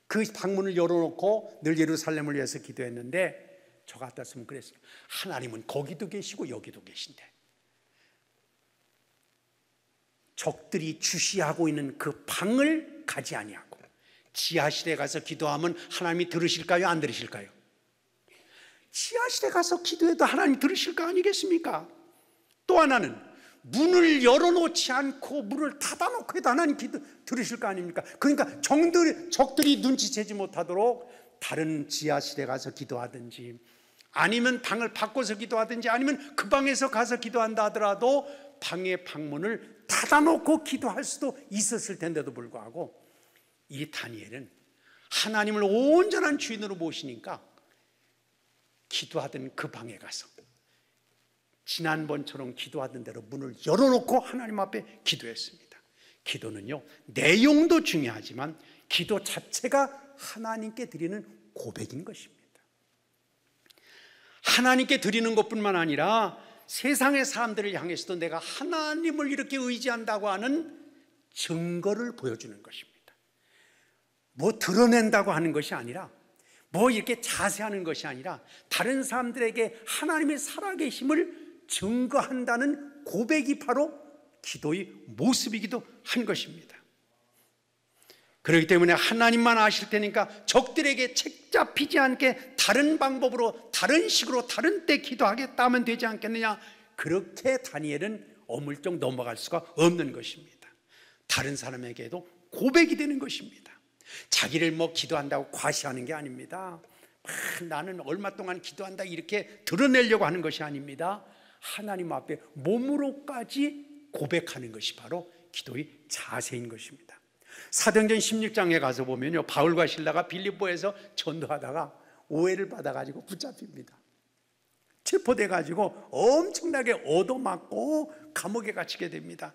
그 방문을 열어놓고 늘 예루살렘을 위해서 기도했는데 저 같았으면 그랬어요. 하나님은 거기도 계시고 여기도 계신데 적들이 주시하고 있는 그 방을 가지 아니하고 지하실에 가서 기도하면 하나님이 들으실까요? 안 들으실까요? 지하실에 가서 기도해도 하나님 들으실 거 아니겠습니까? 또 하나는 문을 열어놓지 않고 문을 닫아놓고 해도 하나님 기도 들으실 거 아닙니까? 그러니까 적들이 눈치채지 못하도록 다른 지하실에 가서 기도하든지, 아니면 방을 바꿔서 기도하든지, 아니면 그 방에서 가서 기도한다 하더라도 방의 방문을 닫아놓고 기도할 수도 있었을 텐데도 불구하고 이 다니엘은 하나님을 온전한 주인으로 모시니까 기도하던 그 방에 가서 지난번처럼 기도하던 대로 문을 열어놓고 하나님 앞에 기도했습니다. 기도는요, 내용도 중요하지만 기도 자체가 하나님께 드리는 고백인 것입니다. 하나님께 드리는 것뿐만 아니라 세상의 사람들을 향해서도 내가 하나님을 이렇게 의지한다고 하는 증거를 보여주는 것입니다. 뭐 드러낸다고 하는 것이 아니라, 뭐 이렇게 자세하는 것이 아니라, 다른 사람들에게 하나님의 살아계심을 증거한다는 고백이 바로 기도의 모습이기도 한 것입니다. 그렇기 때문에 하나님만 아실 테니까 적들에게 책 잡히지 않게 다른 방법으로, 다른 식으로, 다른 때 기도하겠다 하면 되지 않겠느냐, 그렇게 다니엘은 어물쩍 넘어갈 수가 없는 것입니다. 다른 사람에게도 고백이 되는 것입니다. 자기를 뭐 기도한다고 과시하는 게 아닙니다. 나는 얼마 동안 기도한다 이렇게 드러내려고 하는 것이 아닙니다. 하나님 앞에 몸으로까지 고백하는 것이 바로 기도의 자세인 것입니다. 사도행전 16장에 가서 보면요, 바울과 실라가 빌립보에서 전도하다가 오해를 받아가지고 붙잡힙니다. 체포돼가지고 엄청나게 얻어맞고 감옥에 갇히게 됩니다.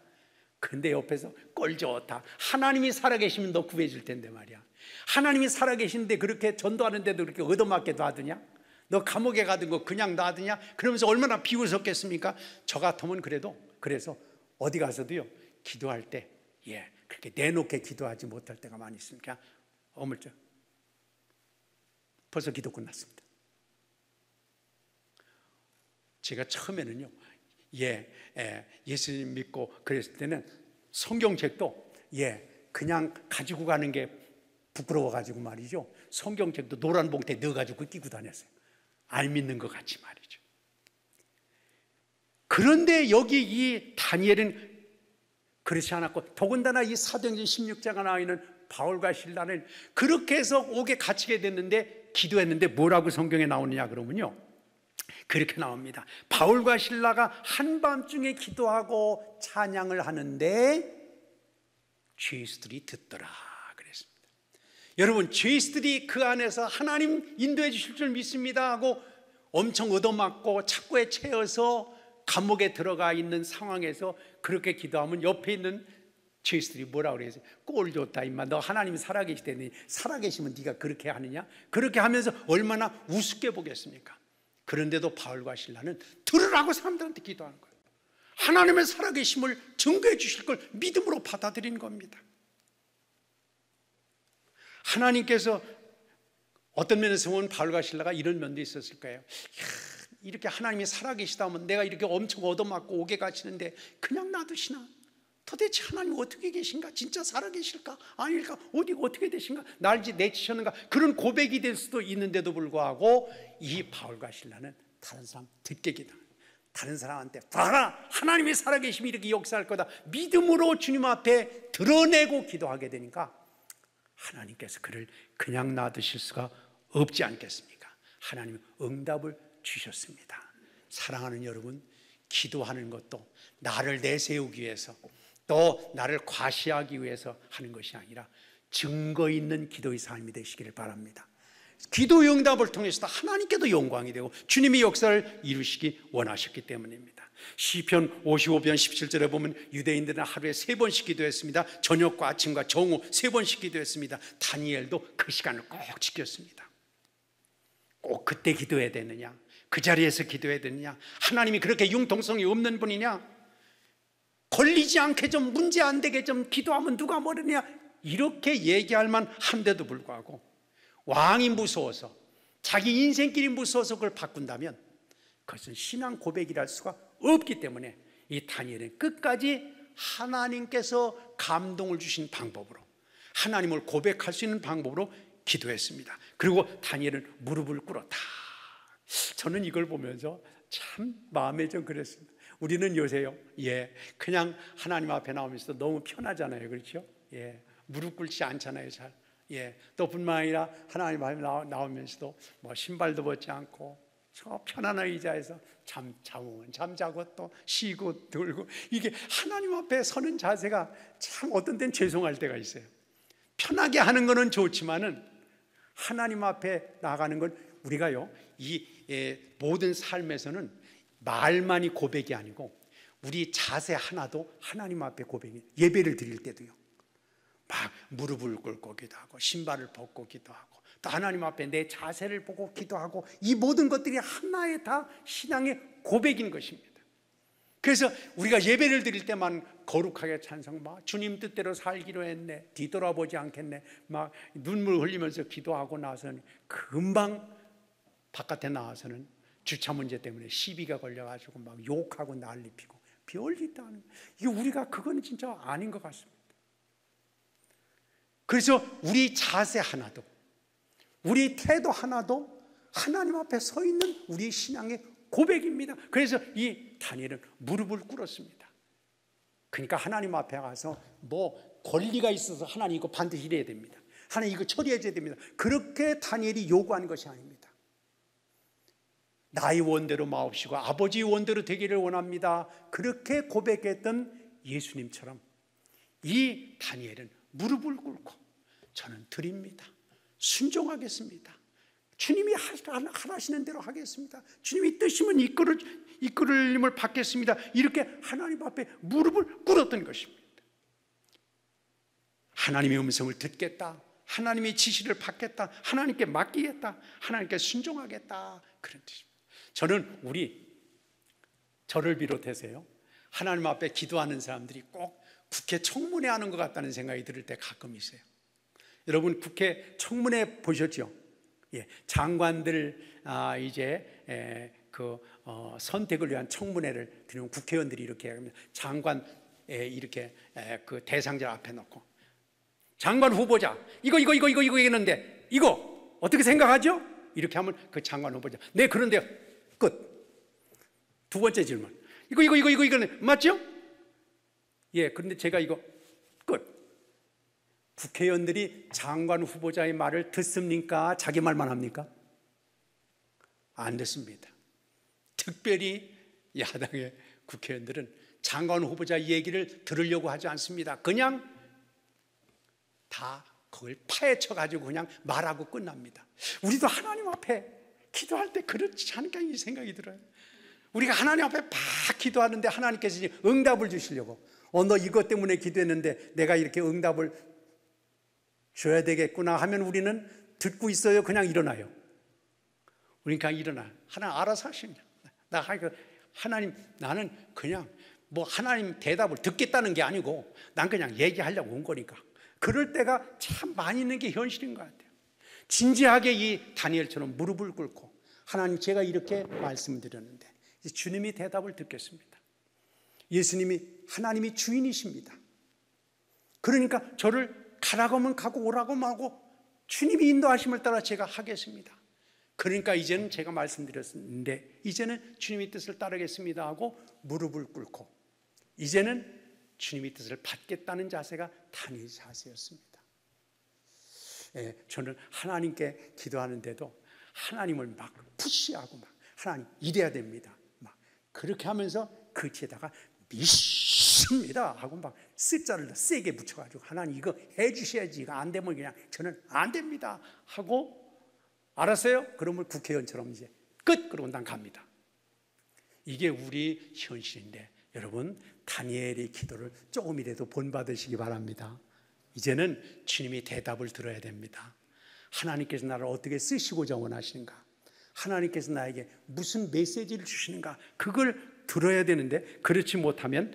근데 옆에서 꼴 좋다, 하나님이 살아계시면 너 구해줄 텐데 말이야, 하나님이 살아계시는데 그렇게 전도하는데도 그렇게 얻어맞게 놔두냐, 너 감옥에 가든 거 그냥 놔두냐, 그러면서 얼마나 비웃었겠습니까? 저 같으면 그래서 어디 가서도요, 기도할 때 그렇게 내놓게 기도하지 못할 때가 많이 있으니까 어물쩍 벌써 기도 끝났습니다. 제가 처음에는요, 예수님 믿고 그랬을 때는 성경책도 그냥 가지고 가는 게 부끄러워가지고 말이죠, 성경책도 노란 봉투에 넣어가지고 끼고 다녔어요. 안 믿는 것 같이 말이죠. 그런데 여기 이 다니엘은 그렇지 않았고, 더군다나 이 사도행전 16장에 나와 있는 바울과 실라는 그렇게 해서 옥에 갇히게 됐는데 기도했는데 뭐라고 성경에 나오느냐 그러면요, 그렇게 나옵니다. 바울과 실라가 한밤중에 기도하고 찬양을 하는데 죄수들이 듣더라 그랬습니다. 여러분, 죄수들이 그 안에서 하나님 인도해 주실 줄 믿습니다 하고 엄청 얻어맞고 착고에 채여서 감옥에 들어가 있는 상황에서 그렇게 기도하면 옆에 있는 죄수들이 뭐라고 그랬어요? 꼴 좋다 임마, 너 하나님이 살아계시다니, 살아계시면 네가 그렇게 하느냐, 그렇게 하면서 얼마나 우습게 보겠습니까? 그런데도 바울과 실라는 들으라고 사람들한테 기도하는 거예요. 하나님의 살아계심을 증거해 주실 걸 믿음으로 받아들인 겁니다. 하나님께서 어떤 면에서 보면 바울과 실라가 이런 면도 있었을 거예요. 이렇게 하나님이 살아계시다 하면 내가 이렇게 엄청 얻어맞고 옥에 갇히는데 그냥 놔두시나? 도대체 하나님 어떻게 계신가? 진짜 살아계실까? 아닐까? 어디가 어떻게 되신가? 날 내치셨는가? 그런 고백이 될 수도 있는데도 불구하고 이 바울과 실라는 다른 사람 듣게 기도, 다른 사람한테 봐라, 하나님이 살아계심이 이렇게 역사할 거다, 믿음으로 주님 앞에 드러내고 기도하게 되니까 하나님께서 그를 그냥 놔두실 수가 없지 않겠습니까? 하나님은 응답을 주셨습니다. 사랑하는 여러분, 기도하는 것도 나를 내세우기 위해서, 또 나를 과시하기 위해서 하는 것이 아니라 증거 있는 기도의 삶이 되시기를 바랍니다. 기도의 응답을 통해서도 하나님께도 영광이 되고 주님의 역사를 이루시기 원하셨기 때문입니다. 시편 55편 17절에 보면 유대인들은 하루에 3번씩 기도했습니다. 저녁과 아침과 정오 3번씩 기도했습니다. 다니엘도 그 시간을 꼭 지켰습니다. 꼭 그때 기도해야 되느냐, 그 자리에서 기도해야 되느냐, 하나님이 그렇게 융통성이 없는 분이냐, 걸리지 않게 좀, 문제 안 되게 좀 기도하면 누가 모르냐, 이렇게 얘기할 만한데도 불구하고 왕이 무서워서, 자기 인생길이 무서워서 그걸 바꾼다면 그것은 신앙 고백이랄 수가 없기 때문에 이 다니엘은 끝까지 하나님께서 감동을 주신 방법으로, 하나님을 고백할 수 있는 방법으로 기도했습니다. 그리고 다니엘은 무릎을 꿇었다. 저는 이걸 보면서 참 마음에 좀 그랬습니다. 우리는 요새요, 그냥 하나님 앞에 나오면서 너무 편하잖아요, 그렇죠? 무릎 꿇지 않잖아요, 잘. 또 뿐만 아니라 하나님 앞에 나오면서도 뭐 신발도 벗지 않고 저 편안한 의자에서 잠자고 또 쉬고 들고, 이게 하나님 앞에 서는 자세가 참 어떤 때는 죄송할 때가 있어요. 편하게 하는 거는 좋지만은 하나님 앞에 나가는 건 우리가요, 이 모든 삶에서는 말만이 고백이 아니고 우리 자세 하나도 하나님 앞에 고백이, 예배를 드릴 때도요, 막 무릎을 꿇고 기도하고 신발을 벗고 기도하고 또 하나님 앞에 내 자세를 보고 기도하고, 이 모든 것들이 하나의 다 신앙의 고백인 것입니다. 그래서 우리가 예배를 드릴 때만 거룩하게 찬송, 막 주님 뜻대로 살기로 했네, 뒤돌아보지 않겠네, 막 눈물 흘리면서 기도하고 나서는 금방 바깥에 나와서는 주차 문제 때문에 시비가 걸려가지고 막 욕하고 난리 피고 별짓도 않은, 이게 우리가 그거는 진짜 아닌 것 같습니다. 그래서 우리 자세 하나도, 우리 태도 하나도 하나님 앞에 서 있는 우리 신앙의 고백입니다. 그래서 이 다니엘은 무릎을 꿇었습니다. 그러니까 하나님 앞에 가서 뭐 권리가 있어서 하나님 이거 반드시 이래야 됩니다, 하나님 이거 처리해줘야 됩니다, 그렇게 다니엘이 요구한 것이 아닙니다. 나의 원대로 마옵시고 아버지의 원대로 되기를 원합니다, 그렇게 고백했던 예수님처럼 이 다니엘은 무릎을 꿇고 저는 드립니다, 순종하겠습니다, 주님이 하시는 대로 하겠습니다, 주님이 뜻이면 이끌림을 받겠습니다, 이렇게 하나님 앞에 무릎을 꿇었던 것입니다. 하나님의 음성을 듣겠다, 하나님의 지시를 받겠다, 하나님께 맡기겠다, 하나님께 순종하겠다, 그런 뜻입니다. 저는 저를 비롯해서요, 하나님 앞에 기도하는 사람들이 꼭 국회 청문회 하는 것 같다는 생각이 들을 때 가끔 있어요. 여러분 국회 청문회 보셨죠? 예, 장관들 선택을 위한 청문회를 드리면 국회의원들이 이렇게 합니다. 장관 이렇게 그 대상자 앞에 놓고 장관 후보자 이거 했는데 이거 어떻게 생각하죠? 이렇게 하면 그 장관 후보자 네 그런데요 끝. 두 번째 질문 이거 맞죠? 예, 그런데 제가 이거 끝. 국회의원들이 장관 후보자의 말을 듣습니까? 자기 말만 합니까? 안 듣습니다. 특별히 야당의 국회의원들은 장관 후보자 얘기를 들으려고 하지 않습니다. 그냥 다 그걸 파헤쳐가지고 그냥 말하고 끝납니다. 우리도 하나님 앞에 기도할 때 그렇지 않을까 이 생각이 들어요. 우리가 하나님 앞에 막 기도하는데 하나님께서 응답을 주시려고 너 이것 때문에 기도했는데 내가 이렇게 응답을 줘야 되겠구나 하면 우리는 듣고 있어요? 그냥 일어나요? 우리는 그냥 일어나. 하나님 알아서 하시냐. 하나님 나는 그냥 뭐 하나님 대답을 듣겠다는 게 아니고 난 그냥 얘기하려고 온 거니까. 그럴 때가 참 많이 있는 게 현실인 것 같아요. 진지하게 이 다니엘처럼 무릎을 꿇고 하나님 제가 이렇게 말씀드렸는데 이제 주님이 대답을 듣겠습니다. 하나님이 주인이십니다. 그러니까 저를 가라고 하면 가고 오라고 하고 주님이 인도하심을 따라 제가 하겠습니다. 그러니까 이제는 제가 말씀드렸는데 이제는 주님의 뜻을 따르겠습니다 하고 무릎을 꿇고 이제는 주님의 뜻을 받겠다는 자세가 다니엘 자세였습니다. 예, 저는 하나님께 기도하는데도 하나님을 막 푸시하고 막 하나님 이래야 됩니다 막 그렇게 하면서 그 뒤에다가 믿습니다 하고 막 숫자를 더 세게 붙여가지고 하나님 이거 해주셔야지 이거 안 되면 그냥 저는 안 됩니다 하고 알았어요? 그러면 국회의원처럼 이제 끝 그러고 난 갑니다. 이게 우리 현실인데 여러분 다니엘의 기도를 조금이라도 본받으시기 바랍니다. 이제는 주님이 대답을 들어야 됩니다. 하나님께서 나를 어떻게 쓰시고자 원하시는가, 하나님께서 나에게 무슨 메시지를 주시는가 그걸 들어야 되는데 그렇지 못하면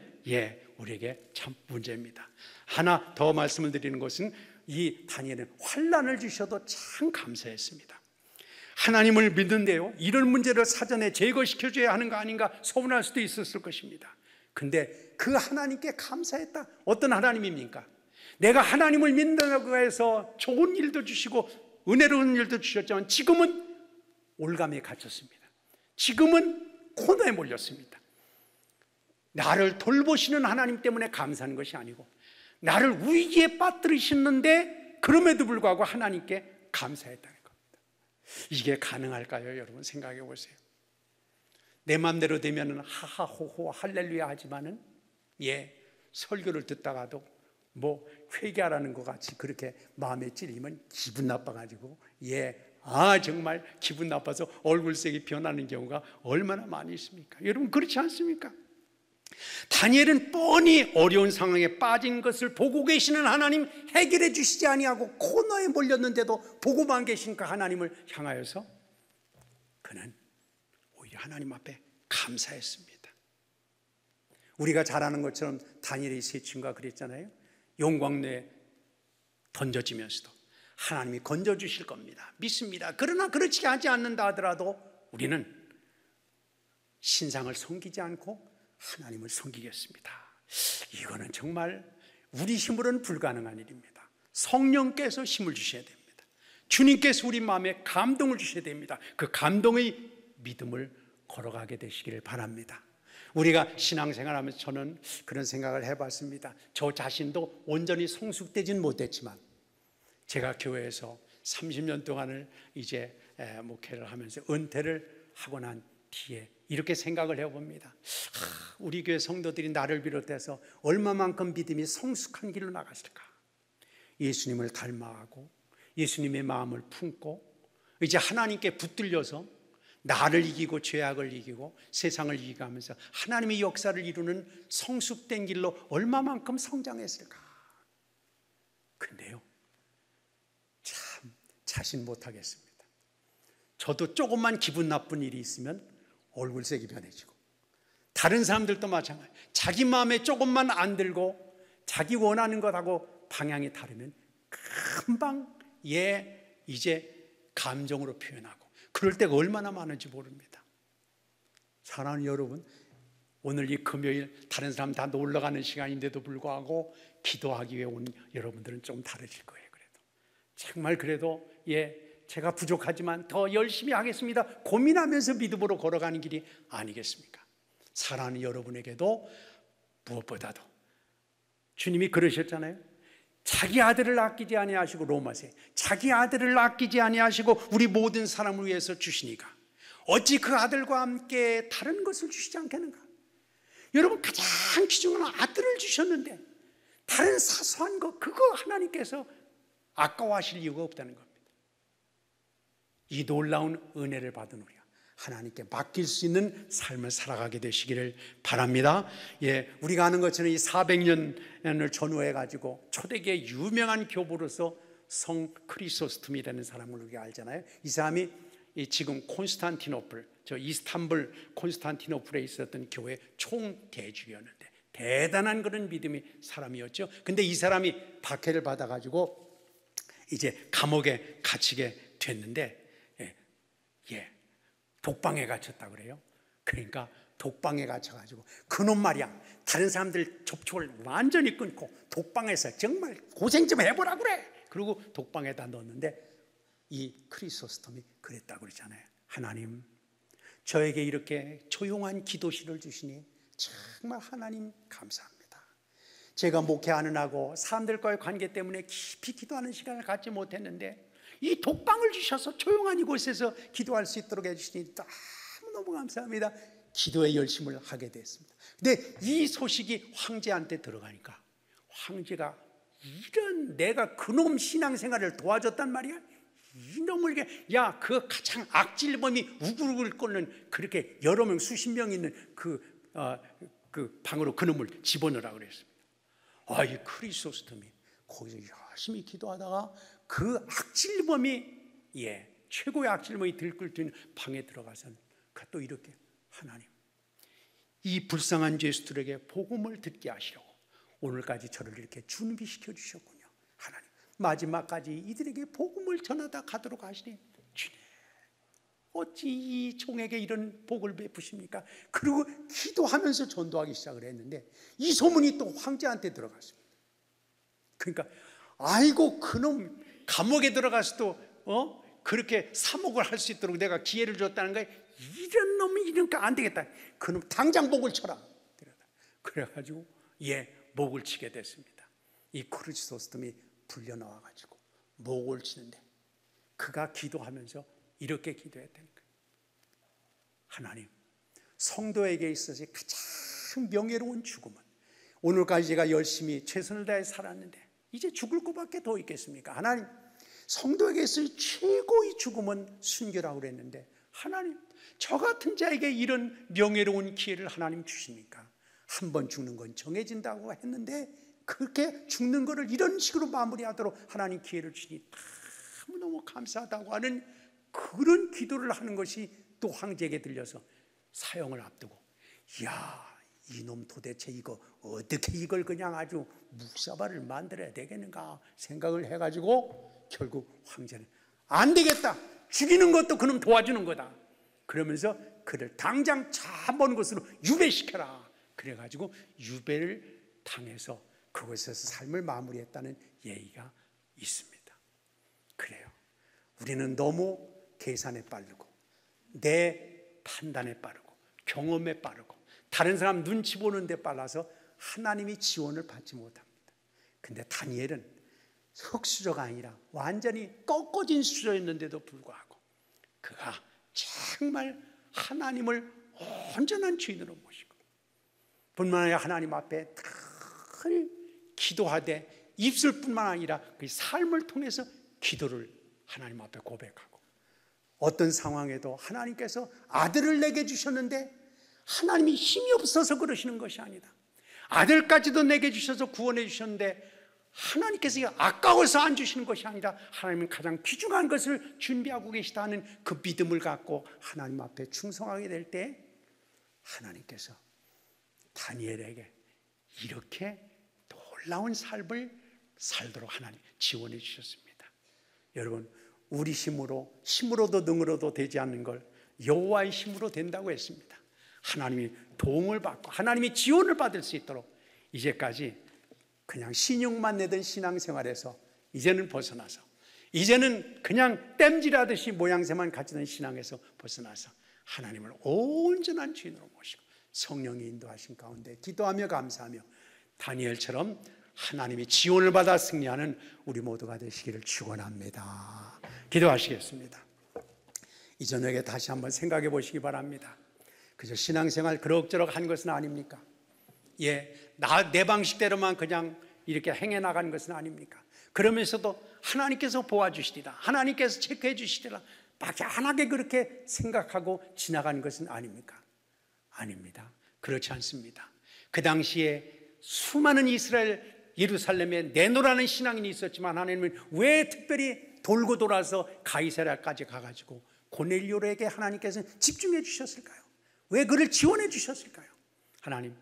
우리에게 참 문제입니다. 하나 더 말씀을 드리는 것은 이 다니엘은 환난을 주셔도 참 감사했습니다. 하나님을 믿는데요 이런 문제를 사전에 제거시켜줘야 하는 거 아닌가 서운할 수도 있었을 것입니다. 근데 그 하나님께 감사했다. 어떤 하나님입니까? 내가 하나님을 믿는다고 해서 좋은 일도 주시고 은혜로운 일도 주셨지만 지금은 올감에 갇혔습니다. 지금은 코너에 몰렸습니다. 나를 돌보시는 하나님 때문에 감사하는 것이 아니고 나를 위기에 빠뜨리셨는데 그럼에도 불구하고 하나님께 감사했다는 겁니다. 이게 가능할까요? 여러분 생각해 보세요. 내 마음대로 되면 하하호호 할렐루야 하지만은 설교를 듣다가도 뭐 회개하라는 것 같이 그렇게 마음에 찔리면 기분 나빠가지고 정말 기분 나빠서 얼굴색이 변하는 경우가 얼마나 많이 있습니까? 여러분 그렇지 않습니까? 다니엘은 뻔히 어려운 상황에 빠진 것을 보고 계시는 하나님 해결해 주시지 아니하고 코너에 몰렸는데도 보고만 계신 그 하나님을 향하여서 그는 오히려 하나님 앞에 감사했습니다. 우리가 잘 아는 것처럼 다니엘의 세 친구가 그랬잖아요. 용광로에 던져지면서도 하나님이 건져주실 겁니다. 믿습니다. 그러나 그렇지 하지 않는다 하더라도 우리는 신상을 섬기지 않고 하나님을 섬기겠습니다. 이거는 정말 우리 힘으로는 불가능한 일입니다. 성령께서 힘을 주셔야 됩니다. 주님께서 우리 마음에 감동을 주셔야 됩니다. 그 감동의 믿음을 걸어가게 되시기를 바랍니다. 우리가 신앙생활하면서 저는 그런 생각을 해봤습니다. 저 자신도 온전히 성숙되진 못했지만 제가 교회에서 30년 동안을 이제 목회를 하면서 은퇴를 하고 난 뒤에 이렇게 생각을 해봅니다. 우리 교회 성도들이 나를 비롯해서 얼마만큼 믿음이 성숙한 길로 나갔을까. 예수님을 닮아가고 예수님의 마음을 품고 이제 하나님께 붙들려서 나를 이기고 죄악을 이기고 세상을 이기고 하면서 하나님의 역사를 이루는 성숙된 길로 얼마만큼 성장했을까. 근데요, 참 자신 못하겠습니다. 저도 조금만 기분 나쁜 일이 있으면 얼굴색이 변해지고, 다른 사람들도 마찬가지. 자기 마음에 조금만 안 들고 자기 원하는 것하고 방향이 다르면 금방 이제 감정으로 표현하고, 그럴 때가 얼마나 많은지 모릅니다. 사랑하는 여러분, 오늘 이 금요일 다른 사람 다 놀러가는 시간인데도 불구하고 기도하기 위해 온 여러분들은 좀 다르실 거예요. 그래도 정말 그래도 제가 부족하지만 더 열심히 하겠습니다 고민하면서 믿음으로 걸어가는 길이 아니겠습니까? 사랑하는 여러분에게도 무엇보다도 주님이 그러셨잖아요. 자기 아들을 아끼지 아니하시고, 로마서에 자기 아들을 아끼지 아니하시고 우리 모든 사람을 위해서 주시니까 어찌 그 아들과 함께 다른 것을 주시지 않겠는가? 여러분, 가장 귀중한 아들을 주셨는데 다른 사소한 것, 그거 하나님께서 아까워하실 이유가 없다는 겁니다. 이 놀라운 은혜를 받은 우리가 하나님께 맡길 수 있는 삶을 살아가게 되시기를 바랍니다. 우리가 아는 것처럼 이 400년을 전후해 가지고 초대기의 유명한 교부로서 성 크리소스톰이라는 사람을 우리가 알잖아요. 이 사람이 지금 콘스탄티노플, 이스탄불 콘스탄티노플에 있었던 교회 총대주였는데 대단한 그런 믿음의 사람이었죠. 근데 이 사람이 박해를 받아 가지고 이제 감옥에 갇히게 됐는데 독방에 갇혔다 그래요. 그러니까 독방에 갇혀가지고 그놈 말이야, 다른 사람들 접촉을 완전히 끊고 독방에서 정말 고생 좀 해보라 그래. 그리고 독방에다 넣었는데 이 크리소스톰이 그랬다고 그러잖아요. 하나님, 저에게 이렇게 조용한 기도실을 주시니 정말 하나님 감사합니다. 제가 목회하는 하고 사람들과의 관계 때문에 깊이 기도하는 시간을 갖지 못했는데 이 독방을 주셔서 조용한 이곳에서 기도할 수 있도록 해주시니 너무 감사합니다. 기도에 열심을 하게 됐습니다. 근데 이 소식이 황제한테 들어가니까 황제가 이런, 내가 그놈 신앙생활을 도와줬단 말이야, 이놈을 그 가장 악질범이 우글우글 끓는 그렇게 여러 명, 수십 명 있는 그 방으로 그놈을 집어넣으라고 그랬습니다. 이 크리소스톰이 거기서 열심히 기도하다가 그 악질범이 최고의 악질범이 들끓는 방에 들어가서는 또 이렇게, 하나님, 이 불쌍한 죄수들에게 복음을 듣게 하시려고 오늘까지 저를 이렇게 준비시켜 주셨군요. 하나님, 마지막까지 이들에게 복음을 전하다 가도록 하시니 주님, 어찌 이 종에게 이런 복을 베푸십니까? 그리고 기도하면서 전도하기 시작을 했는데 이 소문이 또 황제한테 들어갔습니다. 그러니까 아이고, 그놈 감옥에 들어가서도 그렇게 사목을 할 수 있도록 내가 기회를 줬다는 거야. 이런 놈이 이러니까 안 되겠다. 그놈 당장 목을 쳐라. 그래가지고 목을 치게 됐습니다. 이 크리소스톰이 불려 나와가지고 목을 치는데 그가 기도하면서 이렇게 기도했다는 거예요. 하나님, 성도에게 있어서 가장 명예로운 죽음은, 오늘까지 제가 열심히 최선을 다해 살았는데 이제 죽을 것밖에 더 있겠습니까? 하나님, 성도에게 있어서 최고의 죽음은 순교라고 그랬는데 하나님, 저 같은 자에게 이런 명예로운 기회를 하나님 주십니까? 한 번 죽는 건 정해진다고 했는데 그렇게 죽는 거를 이런 식으로 마무리하도록 하나님 기회를 주시니 너무너무 감사하다고 하는 그런 기도를 하는 것이 또 황제에게 들려서 사형을 앞두고, 이놈 도대체 이거 어떻게 이걸 그냥 아주 묵사발을 만들어야 되겠는가 생각을 해가지고 결국 황제는 안 되겠다, 죽이는 것도 그놈 도와주는 거다 그러면서 그를 당장 차먼 곳으로 유배시켜라. 그래가지고 유배를 당해서 그곳에서 삶을 마무리했다는 얘기가 있습니다. 그래요. 우리는 너무 계산에 빠르고 내 판단에 빠르고 경험에 빠르고 다른 사람 눈치 보는 데 빨라서 하나님이 지원을 받지 못합니다. 근데 다니엘은 흙수저가 아니라 완전히 꺾어진 수저였는데도 불구하고 그가 정말 하나님을 온전한 주인으로 모시고 뿐만 아니라 하나님 앞에 늘 기도하되 입술뿐만 아니라 그 삶을 통해서 기도를 하나님 앞에 고백하고 어떤 상황에도 하나님께서 아들을 내게 주셨는데 하나님이 힘이 없어서 그러시는 것이 아니다. 아들까지도 내게 주셔서 구원해 주셨는데 하나님께서 아까워서 안 주시는 것이 아니라 하나님은 가장 귀중한 것을 준비하고 계시다는 그 믿음을 갖고 하나님 앞에 충성하게 될 때 하나님께서 다니엘에게 이렇게 놀라운 삶을 살도록 하나님 지원해 주셨습니다. 여러분, 우리 힘으로도 능으로도 되지 않는 걸 여호와의 힘으로 된다고 했습니다. 하나님이 도움을 받고 하나님이 지원을 받을 수 있도록 이제까지 그냥 신용만 내던 신앙생활에서 이제는 벗어나서 이제는 그냥 땜질하듯이 모양새만 가지던 신앙에서 벗어나서 하나님을 온전한 주인으로 모시고 성령이 인도하신 가운데 기도하며 감사하며 다니엘처럼 하나님이 지원을 받아 승리하는 우리 모두가 되시기를 축원합니다. 기도하시겠습니다. 이 저녁에 다시 한번 생각해 보시기 바랍니다. 그저 신앙생활 그럭저럭 한 것은 아닙니까? 내 방식대로만 그냥 이렇게 행해 나가는 것은 아닙니까? 그러면서도 하나님께서 도와주시리라, 하나님께서 체크해 주시리라 막연하게 그렇게 생각하고 지나가는 것은 아닙니까? 아닙니다. 그렇지 않습니다. 그 당시에 수많은 이스라엘 예루살렘에 내노라는 신앙인이 있었지만 하나님은 왜 특별히 돌고 돌아서 가이사랴까지 가가지고 고넬료에게 하나님께서 집중해 주셨을까요? 왜 그를 지원해 주셨을까요? 하나님,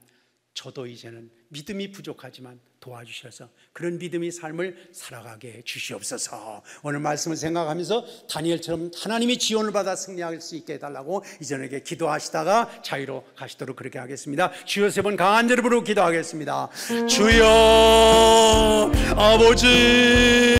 저도 이제는 믿음이 부족하지만 도와주셔서 그런 믿음의 삶을 살아가게 해 주시옵소서. 오늘 말씀을 생각하면서 다니엘처럼 하나님이 지원을 받아 승리할 수 있게 해달라고 이전에게 기도하시다가 자유로 가시도록 그렇게 하겠습니다. 주여 세 번 강한 이름으로 기도하겠습니다. 주여 아버지